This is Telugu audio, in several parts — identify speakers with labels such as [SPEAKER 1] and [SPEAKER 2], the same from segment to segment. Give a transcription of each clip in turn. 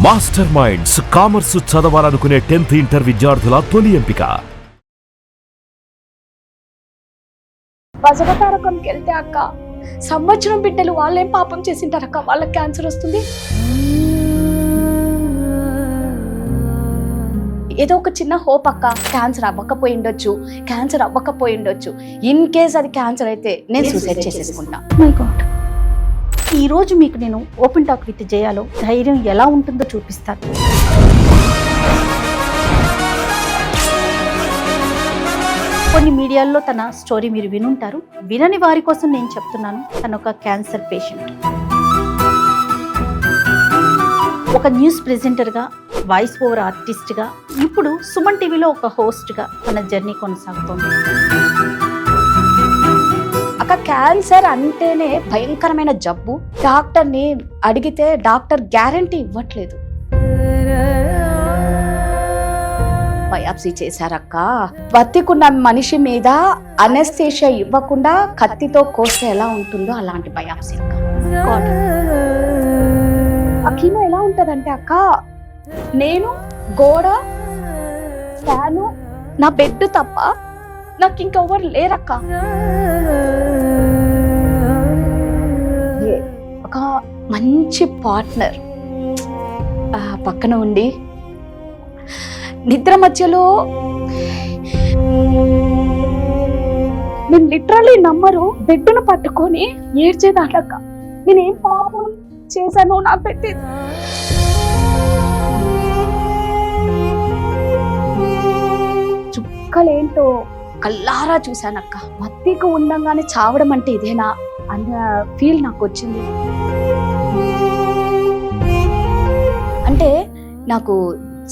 [SPEAKER 1] మాస్టర్ మైండ్స్ కామర్స్ చదవాలనుకునే 10th ఇంటర్ విద్యార్థుల తొలి ఎంపిక.
[SPEAKER 2] బసవతారకంకి వెళ్తే అక్క సంవత్సరం బిడ్డలు వాళ్ళేం పాపం చేసింటారక్క, వాళ్ళకి క్యాన్సర్ వస్తుంది. ఏదో ఒక చిన్న హోప్ అక్క, క్యాన్సర్ అవ్వకపోయి ఉండొచ్చు. ఇన్ కేస్ అది క్యాన్సర్ అయితే నేను సూసైడ్ చేసేసుకుంటా.
[SPEAKER 3] మై గాడ్, ఈరోజు మీకు నేను ఓపెన్ టాక్ విత్ జయాలో ధైర్యం ఎలా ఉంటుందో చూపిస్తాను. కొన్ని మీడియాల్లో తన స్టోరీ మీరు వినుంటారు, వినని వారి కోసం నేను చెప్తున్నాను. తను ఒక క్యాన్సర్ పేషెంట్. ఒక న్యూస్ ప్రెజెంటర్గా, వాయిస్ ఓవర్ ఆర్టిస్ట్గా, ఇప్పుడు సుమన్ టీవీలో ఒక హోస్ట్గా తన జర్నీ కొనసాగుతోంది.
[SPEAKER 2] అక్క క్యాన్సర్ అంటేనే భయంకరమైన జబ్బు. డాక్టర్ని అడిగితే డాక్టర్ గ్యారంటీ ఇవ్వట్లేదు. బయాప్సీ చేశారక్క, బతికున్న మనిషి మీద అనెస్థీషియా ఇవ్వకుండా కత్తితో కోస్తే ఎలా ఉంటుందో అలాంటి బయాప్సీ అక్క. ఆ కీమో ఎలా ఉంటదంటే అక్క, నేను గోడ, ఫ్యాను, నా బెడ్ తప్ప నాకు ఇంకెవరు లేరక్క. ఒక మంచి పార్ట్నర్ పక్కన ఉండి నిద్ర మధ్యలో నేను లిటరలీ నమ్మరు, బెడ్డును పట్టుకొని ఏడ్చేదాక. నేనేం పాపం చేశాను నాకు పెట్టేది. చుక్కలేంటో కల్లారా చూశానక్క. మత్తికి ఉండంగానే చావడం అంటే ఇదేనా అన్న ఫీల్ నాకు వచ్చింది. అంటే నాకు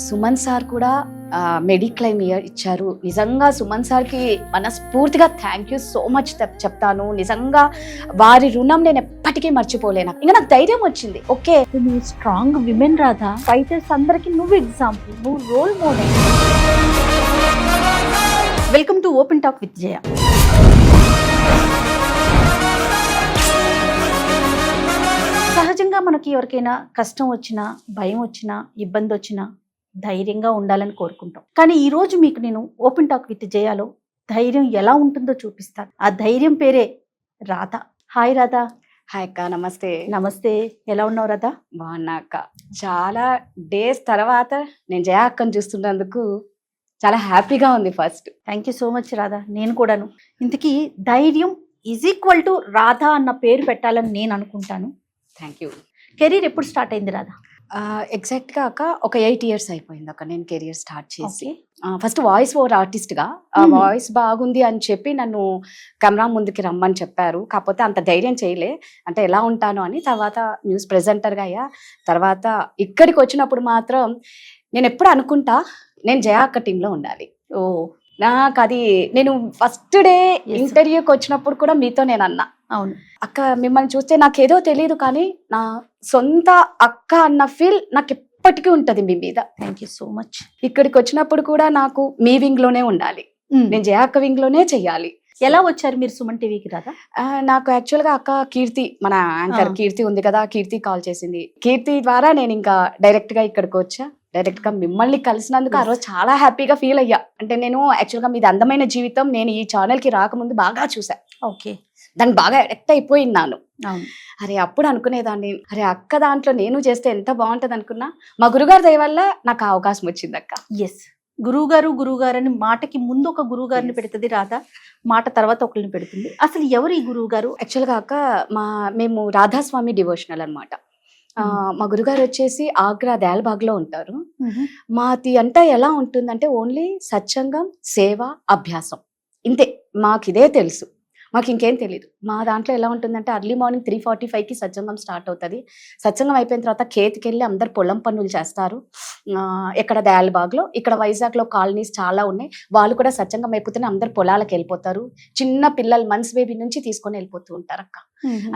[SPEAKER 2] సుమన్ సార్ కూడా మెడిక్లైమ్ ఇచ్చారు. నిజంగా సుమన్ సార్కి మనస్ఫూర్తిగా థ్యాంక్ యూ సో మచ్ చెప్తాను. నిజంగా వారి రుణం నేను ఎప్పటికీ మర్చిపోలేను. ఇంకా నాకు ధైర్యం వచ్చింది. ఓకే,
[SPEAKER 3] నువ్వు స్ట్రాంగ్ విమెన్ రాధా. ఫైటర్స్ అందరికి నువ్వు ఎగ్జాంపుల్, నువ్వు role model. Welcome to open talk with Jaya. సహజంగా మనకి ఎవరికైనా కష్టం వచ్చినా, భయం వచ్చినా, ఇబ్బంది వచ్చినా ధైర్యంగా ఉండాలని కోరుకుంటాం. కానీ ఈ రోజు మీకు నేను ఓపెన్ టాక్ విత్ జయాలో ధైర్యం ఎలా ఉంటుందో చూపిస్తాను. ఆ ధైర్యం పేరే రాధ. హాయ్ రాధా.
[SPEAKER 2] హాయ్ అక్క, నమస్తే.
[SPEAKER 3] నమస్తే, ఎలా ఉన్నావు రాధా?
[SPEAKER 2] బాగున్నా అక్క. చాలా డేస్ తర్వాత నేను జయ అక్కను చూస్తున్నందుకు చాలా హ్యాపీగా ఉంది. First
[SPEAKER 3] thank you so much Radha. నేను కూడాను. ఇంతకీ ధైర్యం ఈజ్ ఈక్వల్ టు రాధా అన్న పేరు పెట్టాలని నేను అనుకుంటాను.
[SPEAKER 2] Thank you.
[SPEAKER 3] కెరీర్ ఎప్పుడు స్టార్ట్ అయింది రాధా?
[SPEAKER 2] ఎగ్జాక్ట్గా అక్క ఒక 8 years అయిపోయింది అక్క నేను కెరియర్ స్టార్ట్ చేసి. ఫస్ట్ వాయిస్ ఓవర్ ఆర్టిస్ట్గా వాయిస్ బాగుంది అని చెప్పి నన్ను కెమెరా ముందుకి రమ్మని చెప్పారు. కాకపోతే అంత ధైర్యం చేయలే, అంటే ఎలా ఉంటాను అని. తర్వాత న్యూస్ ప్రెజెంటర్గా అయ్యా. తర్వాత ఇక్కడికి వచ్చినప్పుడు మాత్రం నేను ఎప్పుడు అనుకుంటా నేను జయ అక్క టీంలో ఉండాలి.
[SPEAKER 3] ఓ,
[SPEAKER 2] నాకు అది నేను ఫస్ట్ డే ఇంటర్వ్యూకి వచ్చినప్పుడు కూడా మీతో నేను అన్నా,
[SPEAKER 3] అవును
[SPEAKER 2] అక్క మిమ్మల్ని చూస్తే నాకేదో తెలియదు కానీ నా సొంత అక్క అన్న ఫీల్ నాకు ఎప్పటికీ ఉంటది మీ మీద.
[SPEAKER 3] Thank you so much.
[SPEAKER 2] ఇక్కడికి వచ్చినప్పుడు కూడా నాకు మీ వింగ్ లోనే ఉండాలి, నేను జయ అక్క వింగ్ లోనే చెయ్యాలి.
[SPEAKER 3] ఎలా వచ్చారు మీరు సుమన్ టీవీకి రాధా?
[SPEAKER 2] నాకు యాక్చువల్ గా అక్క కీర్తి, మన యాంకర్ కీర్తి ఉంది కదా, కీర్తి కాల్ చేసింది. కీర్తి ద్వారా నేను ఇంకా డైరెక్ట్ గా ఇక్కడికి వచ్చా. డైరెక్ట్ గా మిమ్మల్ని కలిసినందుకు ఆ రోజు చాలా హ్యాపీగా ఫీల్ అయ్యా. అంటే నేను యాక్చువల్ గా మీది అందమైన జీవితం నేను ఈ ఛానల్ కి రాకముందు బాగా చూసా.
[SPEAKER 3] ఓకే,
[SPEAKER 2] దానికి బాగా అడిక్ట్ అయిపోయినాను.
[SPEAKER 3] అవును.
[SPEAKER 2] అరే అప్పుడు అనుకునేదాన్ని, అరే అక్క దాంట్లో నేను చేస్తే ఎంత బాగుంటది అనుకున్నా. మా గురుగారి దయ వల్ల నాకు ఆ అవకాశం వచ్చింది అక్క.
[SPEAKER 3] ఎస్, గురువు గారు అని మాటకి ముందు ఒక గురువు గారిని పెడుతుంది రాధా, మాట తర్వాత ఒకరిని పెడుతుంది. అసలు ఎవరు ఈ గురువు గారు?
[SPEAKER 2] యాక్చువల్ గా అక్క మేము రాధాస్వామి డివోషనల్ అన్నమాట. మా గురుగారు వచ్చేసి ఆగ్రా దయాల్బాగ్ లో ఉంటారు. మాది అంతా ఎలా ఉంటుందంటే ఓన్లీ సత్సంగం, సేవ, అభ్యాసం, ఇంతే. మాకు ఇదే తెలుసు, మాకు ఇంకేం తెలియదు. మా దాంట్లో ఎలా ఉంటుందంటే అర్లీ మార్నింగ్ 3:45కి సత్సంగం స్టార్ట్ అవుతుంది. సత్సంగం అయిపోయిన తర్వాత కేతికి వెళ్ళి అందరు పొలం పనులు చేస్తారు. ఇక్కడ దయాల్బాగ్లో, ఇక్కడ వైజాగ్లో కాలనీస్ చాలా ఉన్నాయి. వాళ్ళు కూడా సత్సంగం అయిపోతేనే అందరు పొలాలకు వెళ్ళిపోతారు. చిన్న పిల్లలు మంత్స్ బేబీ నుంచి తీసుకొని వెళ్ళిపోతూ ఉంటారు అక్క.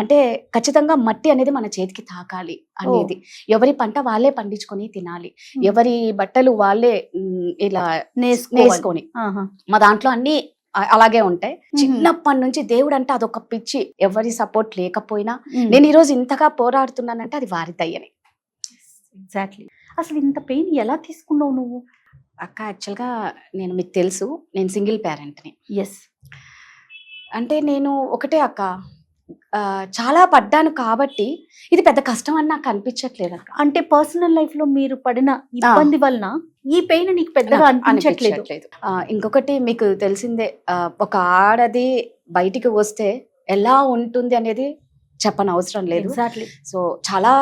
[SPEAKER 2] అంటే ఖచ్చితంగా మట్టి అనేది మన చేతికి తాకాలి అనేది. ఎవరి పంట వాళ్ళే పండించుకొని తినాలి, ఎవరి బట్టలు వాళ్ళే ఇలా నేసుకొని. మా దాంట్లో అన్ని అలాగే ఉంటాయి. చిన్నప్పటి నుంచి దేవుడు అంటే అదొక పిచ్చి. ఎవరి సపోర్ట్ లేకపోయినా నేను ఈ రోజు ఇంతగా పోరాడుతున్నానంటే అది వారి దయ్యని.
[SPEAKER 3] ఎగ్జాక్ట్లీ. అసలు ఇంత పెయిన్ ఎలా తీసుకున్నావు నువ్వు?
[SPEAKER 2] అక్క యాక్చువల్గా మీకు తెలుసు నేను సింగిల్ పేరెంట్ని.
[SPEAKER 3] ఎస్.
[SPEAKER 2] అంటే నేను ఒకటే అక్క, చాలా పడ్డాను కాబట్టి ఇది పెద్ద కష్టం అని నాకు అనిపించట్లేదు అక్క.
[SPEAKER 3] అంటే పర్సనల్ లైఫ్ లో మీరు పడిన ఇబ్బంది వలన ఈ పెయిన్ నీకు పెద్దగా అనిపించట్లేదు.
[SPEAKER 2] ఇంకొకటి మీకు తెలిసిందే, ఒక ఆడది బయటికి వస్తే ఎలా ఉంటుంది అనేది చెప్పనవసరం లేదు.
[SPEAKER 3] ఎగ్జాక్ట్లీ.
[SPEAKER 2] సో చాలా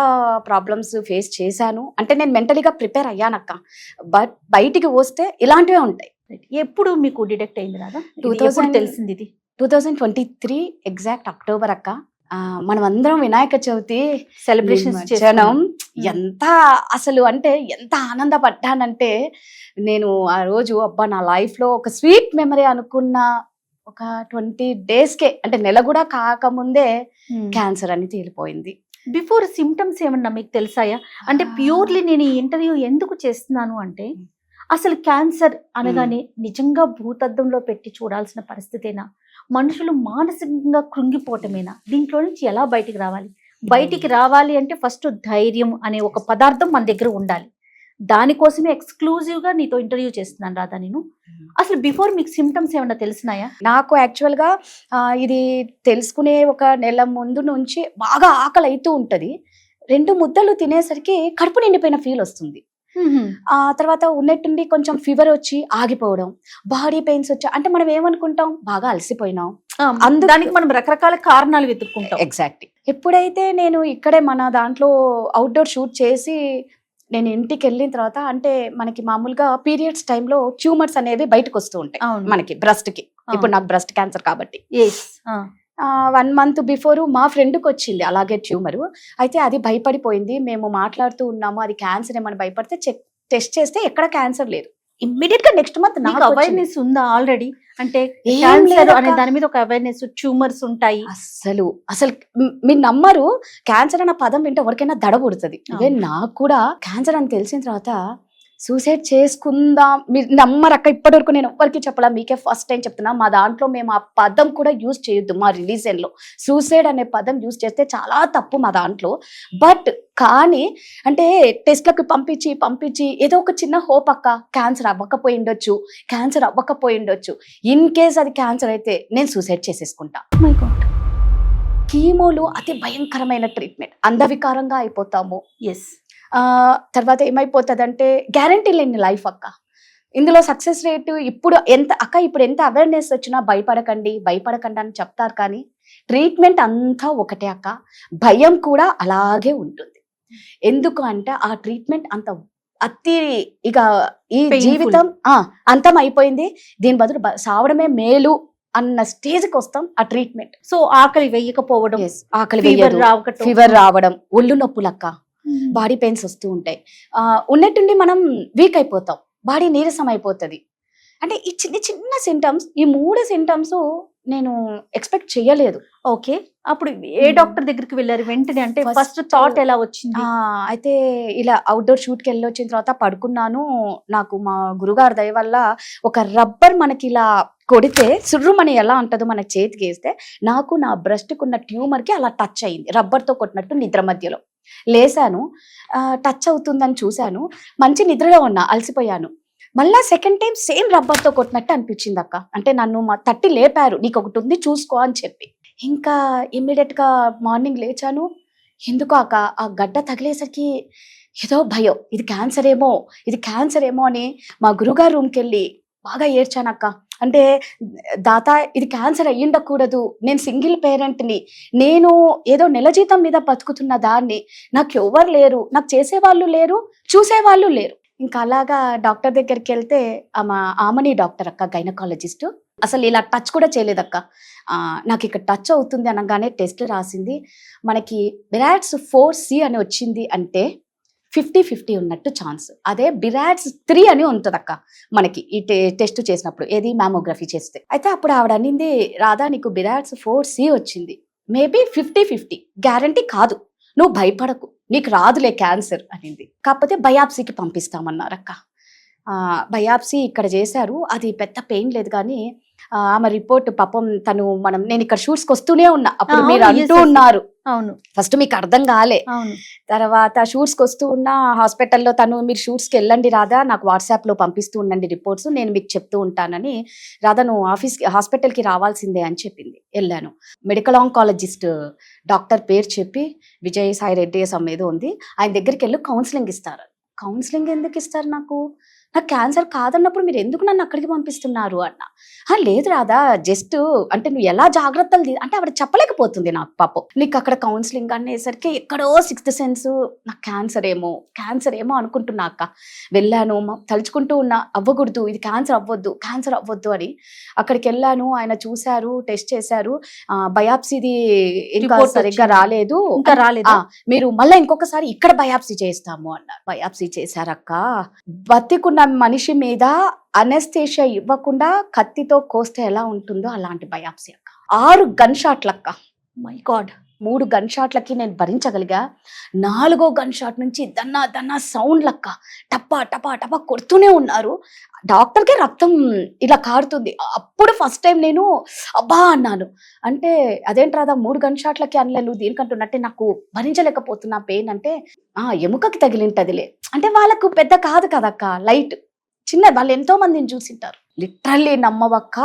[SPEAKER 2] ప్రాబ్లమ్స్ ఫేస్ చేశాను. అంటే నేను మెంటలీగా ప్రిపేర్ అయ్యానక్క. బట్ బయటికి వస్తే ఇలాంటివే ఉంటాయి.
[SPEAKER 3] ఎప్పుడు మీకు డిటెక్ట్ అయింది రాదా?
[SPEAKER 2] 2000
[SPEAKER 3] తెలిసింది ఇది
[SPEAKER 2] 2023 ఎగ్జాక్ట్ అక్టోబర్ అక్క. మనం అందరం వినాయక చవితి
[SPEAKER 3] సెలబ్రేషన్స్
[SPEAKER 2] ఎంత అసలు అంటే ఎంత ఆనందపడ్డానంటే, నేను ఆ రోజు అబ్బా నా లైఫ్ లో ఒక స్వీట్ మెమరీ అనుకున్న ఒక 20 డేస్కే, అంటే నెల కూడా కాకముందే క్యాన్సర్ అని తేలిపోయింది.
[SPEAKER 3] బిఫోర్ సిమ్టమ్స్ ఏమన్నా మీకు తెలుసాయా? అంటే ప్యూర్లీ నేను ఈ ఇంటర్వ్యూ ఎందుకు చేస్తున్నాను అంటే, అసలు క్యాన్సర్ అనగానే నిజంగా భూతద్దంలో పెట్టి చూడాల్సిన పరిస్థితేనా? మనుషులు మానసికంగా కృంగిపోవటమేనా? దీంట్లో నుంచి ఎలా బయటికి రావాలి? బయటికి రావాలి అంటే ఫస్ట్ ధైర్యం అనే ఒక పదార్థం మన దగ్గర ఉండాలి. దానికోసమే ఎక్స్క్లూజివ్ గా నీతో ఇంటర్వ్యూ చేస్తున్నాను రాధా నేను. అసలు బిఫోర్ మీకు సిమ్టమ్స్ ఏమన్నా తెలిసినాయా?
[SPEAKER 2] నాకు యాక్చువల్ గా ఇది తెలుసుకునే ఒక నెల ముందు నుంచి బాగా ఆకలి అవుతూ ఉంటది. 2 ముద్దలు తినేసరికి కడుపు నిండిపోయిన ఫీల్ వస్తుంది. ఆ తర్వాత ఉన్నట్టుండి కొంచెం ఫీవర్ వచ్చి ఆగిపోవడం, బాడీ పెయిన్స్ వచ్చి, అంటే మనం ఏమనుకుంటాం, బాగా అలసిపోయినాం,
[SPEAKER 3] దానికి మనం రకరకాల కారణాలు వెతుక్కుంటాం.
[SPEAKER 2] ఎగ్జాక్ట్లీ. ఎప్పుడైతే నేను ఇక్కడే మన దాంట్లో అవుట్డోర్ షూట్ చేసి నేను ఇంటికి వెళ్ళిన తర్వాత, అంటే మనకి మామూలుగా పీరియడ్స్ టైంలో ట్యూమర్స్ అనేవి బయటకు వస్తూ ఉంటాయి మనకి బ్రెస్ట్ కి. ఇప్పుడు నాకు బ్రెస్ట్ క్యాన్సర్ కాబట్టి 1 మంత్ బిఫోర్ మా ఫ్రెండ్కి వచ్చింది అలాగే ట్యూమరు. అయితే అది భయపడిపోయింది. మేము మాట్లాడుతూ ఉన్నాము, అది క్యాన్సర్ ఏమని భయపడితే టెస్ట్ చేస్తే ఎక్కడ క్యాన్సర్ లేదు. ఇమ్మీడియట్ గా నెక్స్ట్ మంత్ నాకు
[SPEAKER 3] అవేర్నెస్ ఉందా ఆల్రెడీ? అంటే క్యాన్సర్ అనే దాని మీద ఒక అవేర్నెస్, ట్యూమర్స్ ఉంటాయి.
[SPEAKER 2] అసలు మీరు నమ్మరు, క్యాన్సర్ అన్న పదం వింటే ఎవరికైనా దడబుడుతుంది. ఇవే నాకు కూడా క్యాన్సర్ అని తెలిసిన తర్వాత సూసైడ్ చేసుకుందాం, మీరు నమ్మరక్క, ఇప్పటి వరకు నేను ఎవ్వరికి చెప్పలా, మీకే ఫస్ట్ టైం చెప్తున్నా. మా దాంట్లో మేము ఆ పదం కూడా యూజ్ చేయొద్దు. మా రిలీజన్ లో సూసైడ్ అనే పదం యూజ్ చేస్తే చాలా తప్పు మా దాంట్లో. బట్ కానీ అంటే టెస్ట్లకు పంపించి ఏదో ఒక చిన్న హోప్ అక్క, క్యాన్సర్ అవ్వకపోయి ఉండొచ్చు. ఇన్ కేస్ అది క్యాన్సర్ అయితే నేను సూసైడ్ చేసేసుకుంటా. కీమోలు అతి భయంకరమైన ట్రీట్మెంట్, అందవికారంగా అయిపోతాము.
[SPEAKER 3] ఎస్.
[SPEAKER 2] తర్వాత ఏమైపోతుందంటే గ్యారంటీ లేని లైఫ్ అక్క. ఇందులో సక్సెస్ రేటు ఇప్పుడు ఎంత అవేర్నెస్ వచ్చినా భయపడకండి అని చెప్తారు, కానీ ట్రీట్మెంట్ అంతా ఒకటే అక్క. భయం కూడా అలాగే ఉంటుంది. ఎందుకు అంటే ఆ ట్రీట్మెంట్ అంత ఇక ఈ జీవితం అంతం అయిపోయింది, దీని బదులు సావడమే మేలు అన్న స్టేజ్కి వస్తాం ఆ ట్రీట్మెంట్.
[SPEAKER 3] సో ఆకలి వేయకపోవడం,
[SPEAKER 2] ఫీవర్ రావడం, ఒళ్ళు నొప్పులక్క, బాడీ పెయిన్స్ వస్తూ ఉంటాయి. ఉన్నట్టుండి మనం వీక్ అయిపోతాం, బాడీ నీరసం అయిపోతుంది. అంటే ఈ చిన్న సింటమ్స్, ఈ 3 సింటమ్స్ నేను ఎక్స్పెక్ట్ చేయలేదు.
[SPEAKER 3] ఓకే, అప్పుడు ఏ డాక్టర్ దగ్గరికి వెళ్ళారు వెంటనే? అంటే ఫస్ట్ థాట్ ఎలా వచ్చింది?
[SPEAKER 2] అయితే ఇలా అవుట్డోర్ షూట్కి వెళ్ళి వచ్చిన తర్వాత పడుకున్నాను. నాకు మా గురుగారు దయ వల్ల ఒక రబ్బర్ మనకి ఇలా కొడితే సుర్రుమని ఎలా ఉంటుందో మన చేతికి వేస్తే, నాకు నా బ్రెస్ట్కి ఉన్న ట్యూమర్కి అలా టచ్ అయింది, రబ్బర్తో కొట్టినట్టు. నిద్ర మధ్యలో లేసాను, టచ్ అవుతుందని చూశాను, మంచి నిద్రలో ఉన్నా, అలసిపోయాను. మళ్ళా సెకండ్ టైం సేమ్ రబ్బర్తో కొట్టినట్టు అనిపించింది అక్క. అంటే నన్ను తట్టి లేపారు, నీకు ఒకటి ఉంది చూసుకో అని చెప్పి. ఇంకా ఇమ్మీడియట్ గా మార్నింగ్ లేచాను. ఎందుకో అక్క ఆ గడ్డ తగిలేసరికి ఏదో భయం, ఇది క్యాన్సర్ ఏమో అని మా గురుగారు రూమ్కి వెళ్ళి బాగా ఏడ్చానక్క. అంటే దాత, ఇది క్యాన్సర్ అయ్యిండకూడదు, నేను సింగిల్ పేరెంట్ని, నేను ఏదో నెల జీతం మీద బతుకుతున్న దాన్ని, నాకు ఎవరు లేరు, నాకు చేసేవాళ్ళు లేరు, చూసేవాళ్ళు లేరు. ఇంకా అలాగా డాక్టర్ దగ్గరికి వెళ్తే ఆమని డాక్టర్ అక్క, గైనకాలజిస్ట్, అసలు ఇలా టచ్ కూడా చేయలేదక్క. నాకు ఇక్కడ టచ్ అవుతుంది అనగానే టెస్ట్ రాసింది. మనకి బిరాట్స్ 4C అని వచ్చింది అంటే 50-50 ఉన్నట్టు ఛాన్స్. అదే బిరాట్స్ 3 అని ఉంటుంది అక్క మనకి ఈ టెస్ట్ చేసినప్పుడు, ఏది మ్యామోగ్రఫీ చేస్తే. అయితే అప్పుడు ఆవిడ అనింది, రాధా నీకు బిరాట్స్ 4C వచ్చింది, మేబీ 50-50, గ్యారంటీ కాదు, నువ్వు భయపడకు, నీకు రాదులే క్యాన్సర్ అనింది. కాకపోతే బయాప్సీకి పంపిస్తామన్నారక్క. బయాప్సీ ఇక్కడ చేశారు, అది పెద్ద పెయిన్ లేదు కానీ ఆమె రిపోర్ట్ పాపం నేను ఇక్కడ షూట్స్కి వస్తూనే ఉన్నా, అప్పుడు మీరు అంటూ ఉన్నారు
[SPEAKER 3] అవును
[SPEAKER 2] ఫస్ట్ మీకు అర్థం కాలే,
[SPEAKER 3] అవును
[SPEAKER 2] తర్వాత షూట్స్కి వస్తూ ఉన్న హాస్పిటల్లో మీరు షూట్స్కి వెళ్ళండి రాధా, నాకు వాట్సాప్లో పంపిస్తూ ఉండండి రిపోర్ట్స్, నేను మీకు చెప్తూ ఉంటానని. రాధా నువ్వు హాస్పిటల్కి రావాల్సిందే అని చెప్పింది. వెళ్ళాను. మెడికల్ ఆంకాలజిస్ట్ డాక్టర్ పేరు చెప్పి విజయ్ సాయి రెడ్డి ఏదో ఉంది, ఆయన దగ్గరికి వెళ్ళి కౌన్సిలింగ్ ఇస్తారు. కౌన్సిలింగ్ ఎందుకు ఇస్తారు, నాకు క్యాన్సర్ కాదన్నప్పుడు మీరు ఎందుకు నన్ను అక్కడికి పంపిస్తున్నారు అన్న. లేదు రాదా, జస్ట్ అంటే నువ్వు ఎలా జాగ్రత్తలు అంటే ఆవిడ చెప్పలేకపోతుంది నాకు పాపం. నీకు అక్కడ కౌన్సిలింగ్ అనేసరికి ఎక్కడో సిక్స్త్ సెన్స్, నాకు క్యాన్సర్ ఏమో అనుకుంటున్నా అక్క. వెళ్ళాను, తలుచుకుంటూ ఉన్నా అవ్వకూడదు, ఇది క్యాన్సర్ అవ్వద్దు అని. అక్కడికి వెళ్ళాను, ఆయన చూశారు, టెస్ట్ చేశారు, బయాప్సీది ఇంకా సరిగ్గా రాలేదు, మీరు మళ్ళీ ఇంకొకసారి ఇక్కడ బయాప్సీ చేస్తాము అన్నారు. బయాప్సీ చేశారక్క. బతికున్న మనిషి మీద అనెస్థేషియా ఇవ్వకుండా కత్తితో కోస్తే ఎలా ఉంటుందో అలాంటి బయాప్సీ అక్క. 6 గన్ షాట్లక్క. మై గాడ్, 3 గన్ షాట్లకి నేను భరించగలిగా. 4వ గన్ షాట్ నుంచి దన్నా సౌండ్ లక్క, టపా టపా టపా కొడుతూనే ఉన్నారు. డాక్టర్కే రక్తం ఇలా కారుతుంది. అప్పుడు ఫస్ట్ టైం నేను అబ్బా అన్నాను. అంటే అదేంట్రాదా 3 గన్ షాట్లకి అనలేను దీనికంటున్నట్టే, నాకు భరించలేకపోతున్నా పెయిన్. అంటే ఎముకకి తగిలింటదిలే అంటే వాళ్ళకు పెద్ద కాదు కదక్క, లైట్ చిన్న, వాళ్ళు ఎంతో మందిని చూసింటారు. లిటరల్లీ నమ్మవక్క,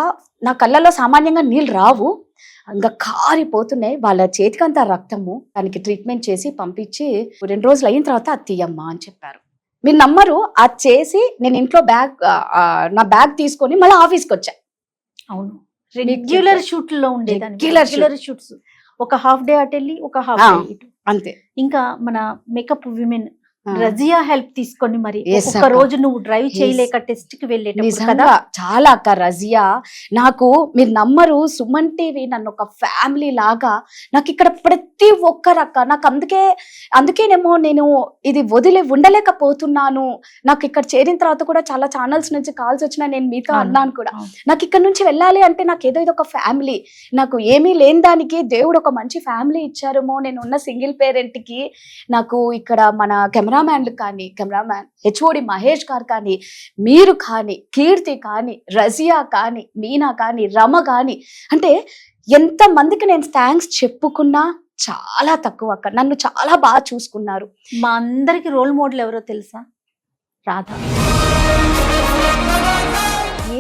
[SPEAKER 2] నా కళ్ళలో సామాన్యంగా నీళ్ళు రావు, ఇంకా కారిపోతున్నాయి. వాళ్ళ చేతికంతా రక్తము. దానికి ట్రీట్మెంట్ చేసి పంపించి 2 రోజులు అయిన తర్వాత అది తీయమ్మా అని చెప్పారు. మీరు నమ్మరు, అది చేసి నేను ఇంట్లో నా బ్యాగ్ తీసుకొని మళ్ళీ ఆఫీస్కి వచ్చా.
[SPEAKER 3] అవును, రెగ్యులర్ షూట్లో ఉండేదాన్ని. రెగ్యులర్ షూట్స్, ఒక హాఫ్ డే అటు వెళ్ళి ఒక హాఫ్ డే ఇటు,
[SPEAKER 2] అంతే.
[SPEAKER 3] ఇంకా మన మేకప్ విమెన్ రజియా హెల్ప్ తీసుకొని మరి ఒక రోజు నువ్వు డ్రైవ్ చేయలేక టెస్ట్ కి వెళ్ళేటప్పుడు కదా.
[SPEAKER 2] చాలా అక్క, రజియా నాకు మీరు నమ్మరు, సుమన్ టీవీ నన్ను ఒక ఫ్యామిలీ లాగా, నాకు ఇక్కడ ప్రతి ఒక్కరక్క, నాకు అందుకేనేమో నేను ఇది వదిలే ఉండలేకపోతున్నాను. నాకు ఇక్కడ చేరిన తర్వాత కూడా చాలా ఛానల్స్ నుంచి కాల్స్ వచ్చినా నేను మీతో అన్నాను కూడా, నాకు ఇక్కడ నుంచి వెళ్ళాలి అంటే నాకు ఏదో ఇది ఒక ఫ్యామిలీ, నాకు ఏమీ లేని దానికి దేవుడు ఒక మంచి ఫ్యామిలీ ఇచ్చారేమో. నేను ఉన్న సింగిల్ పేరెంట్ కి నాకు ఇక్కడ మన కెమెరామ్యాన్ హెచ్ఓడి మహేష్ గారు కానీ, మీరు కానీ, కీర్తి కానీ, రజియా కానీ, మీనా కానీ, రమ కానీ, అంటే ఎంత మందికి నేను థ్యాంక్స్ చెప్పుకున్నా చాలా తక్కువ అక్క. నన్ను చాలా బాగా చూసుకున్నారు.
[SPEAKER 3] మా అందరికి రోల్ మోడల్ ఎవరో తెలుసా? రాధా.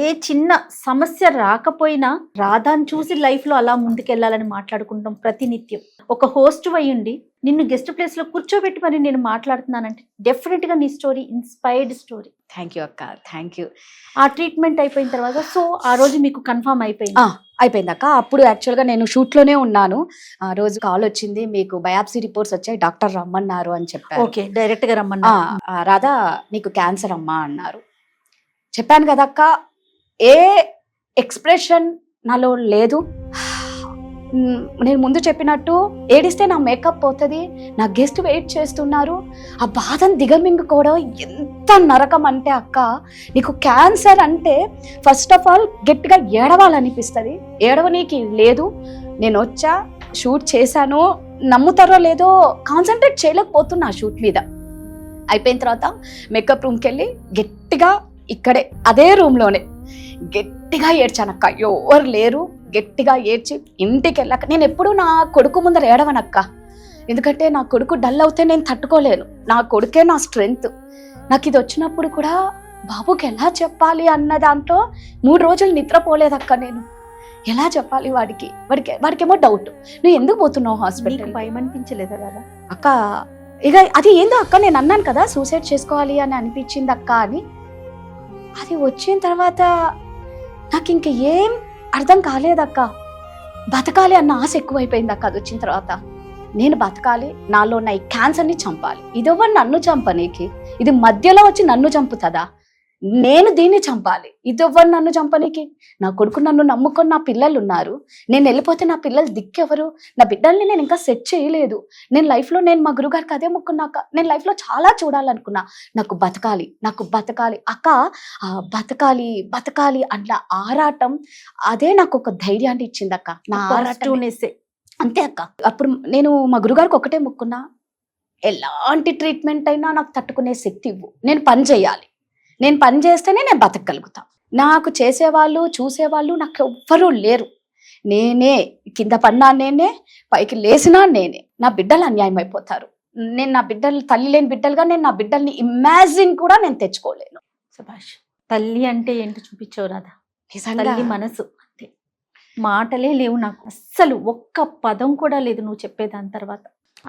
[SPEAKER 3] ఏ చిన్న సమస్య రాకపోయినా రాధాని చూసి లైఫ్ లో అలా ముందుకెళ్లాలని మాట్లాడుకుంటాం ప్రతినిత్యం. ఒక హోస్ట్ అయ్యుండి నిన్ను గెస్ట్ ప్లేస్ లో కూర్చోబెట్టి మరి నేను మాట్లాడుతున్నానంటే డెఫినెట్ గా నీ story inspired story.
[SPEAKER 2] Thank you అక్క, థ్యాంక్ యూ.
[SPEAKER 3] ఆ ట్రీట్మెంట్ అయిపోయిన తర్వాత సో ఆ రోజు మీకు కన్ఫర్మ్
[SPEAKER 2] అయిపోయింది అక్క. అప్పుడు యాక్చువల్గా నేను షూట్లోనే ఉన్నాను. ఆ రోజు కాల్ వచ్చింది, మీకు బయాప్సీ రిపోర్ట్స్ వచ్చాయి, డాక్టర్ రమ్మన్నారు అని చెప్పారు.
[SPEAKER 3] ఓకే, డైరెక్ట్ గా రమ్మన్నారు.
[SPEAKER 2] రాధా నీకు క్యాన్సర్ అమ్మా అన్నారు. చెప్పాను కదక్క, ఏ ఎక్స్ప్రెషన్ నాలో లేదు. నేను ముందు చెప్పినట్టు ఏడిస్తే నా మేకప్ పోతుంది, నా గెస్ట్ వెయిట్ చేస్తున్నారు, ఆ బాధను దిగమింగుకోవడం ఎంత నరకం అంటే అక్క. నీకు క్యాన్సర్ అంటే ఫస్ట్ ఆఫ్ ఆల్ గట్టిగా ఏడవాలనిపిస్తుంది, ఏడవనీకి లేదు. నేను వచ్చా, షూట్ చేశాను, నమ్ముతారో లేదో కాన్సన్ట్రేట్ చేయలేకపోతున్నా షూట్ మీద. అయిపోయిన తర్వాత మేకప్ రూమ్కి వెళ్ళి గట్టిగా ఇక్కడే అదే రూమ్లోనే గట్టిగా ఏడ్చానక్క. ఎవరు లేరు, గట్టిగా ఏడ్చి ఇంటికి వెళ్ళాక నేను ఎప్పుడు నా కొడుకు ముందర ఏడవనక్క. ఎందుకంటే నా కొడుకు డల్ అవుతే నేను తట్టుకోలేను, నా కొడుకే నా స్ట్రెంగ్త్. నాకు ఇది వచ్చినప్పుడు కూడా బాబుకి ఎలా చెప్పాలి అన్న దాంట్లో 3 రోజులు నిద్రపోలేదక్క. నేను ఎలా చెప్పాలి వాడికేమో డౌట్, నువ్వు ఎందుకు పోతున్నావు హాస్పిటల్,
[SPEAKER 3] భయం అనిపించలేదా కదా
[SPEAKER 2] అక్క? ఇక అది ఏందో అక్క, నేను అన్నాను కదా సూసైడ్ చేసుకోవాలి అని అనిపించింది అక్క అని. అది వచ్చిన తర్వాత నాకు ఇంక ఏం అర్థం కాలేదక్క. బతకాలి అన్న ఆశ ఎక్కువైపోయింది అక్క. అది వచ్చిన తర్వాత నేను బతకాలి, నాలో ఉన్న ఈ క్యాన్సర్ని చంపాలి. ఇదెవరు నన్ను చంపనీకి, ఇది మధ్యలో వచ్చి నన్ను చంపుతుందా? నేను దీన్ని చంపాలి, ఇదెవ్వరు నన్ను చంపనీకి? నా కొడుకు నన్ను నమ్ముకొని నా పిల్లలు ఉన్నారు, నేను వెళ్ళిపోతే నా పిల్లలు దిక్కెవరు? నా బిడ్డల్ని నేను ఇంకా సెట్ చేయలేదు. నేను లైఫ్లో నేను మా గురుగారికి అదే మొక్కున్నాక, నేను లైఫ్లో చాలా చూడాలనుకున్నా. నాకు బతకాలి అక్క. బతకాలి అన్న ఆరాటం అదే నాకు ఒక ధైర్యాన్ని ఇచ్చింది అక్క. నా ఆరాటం అంతే అక్క. అప్పుడు నేను మా గురుగారికి ఒకటే మొక్కున్నా, ఎలాంటి ట్రీట్మెంట్ అయినా నాకు తట్టుకునే శక్తి ఇవ్వు, నేను పని చేయాలి, నేను పని చేస్తేనే నేను బతకగలుగుతా. నాకు చేసేవాళ్ళు చూసేవాళ్ళు నాకు ఎవ్వరూ లేరు. నేనే కింద పడినా నేనే, పైకి లేసినా నేనే. నా బిడ్డలు అన్యాయం అయిపోతారు. నేను నా బిడ్డలు తల్లి లేని బిడ్డలుగా నేను నా బిడ్డల్ని ఇమాజిన్ కూడా నేను తెచ్చుకోలేను.
[SPEAKER 3] సుభాష్, తల్లి అంటే ఏంటో చూపించావు రాధా.
[SPEAKER 2] నిజంగా
[SPEAKER 3] తల్లి మనసు అంతే, మాటలే లేవు నాకు, అస్సలు ఒక్క పదం కూడా లేదు నువ్వు చెప్పేదాని తర్వాత.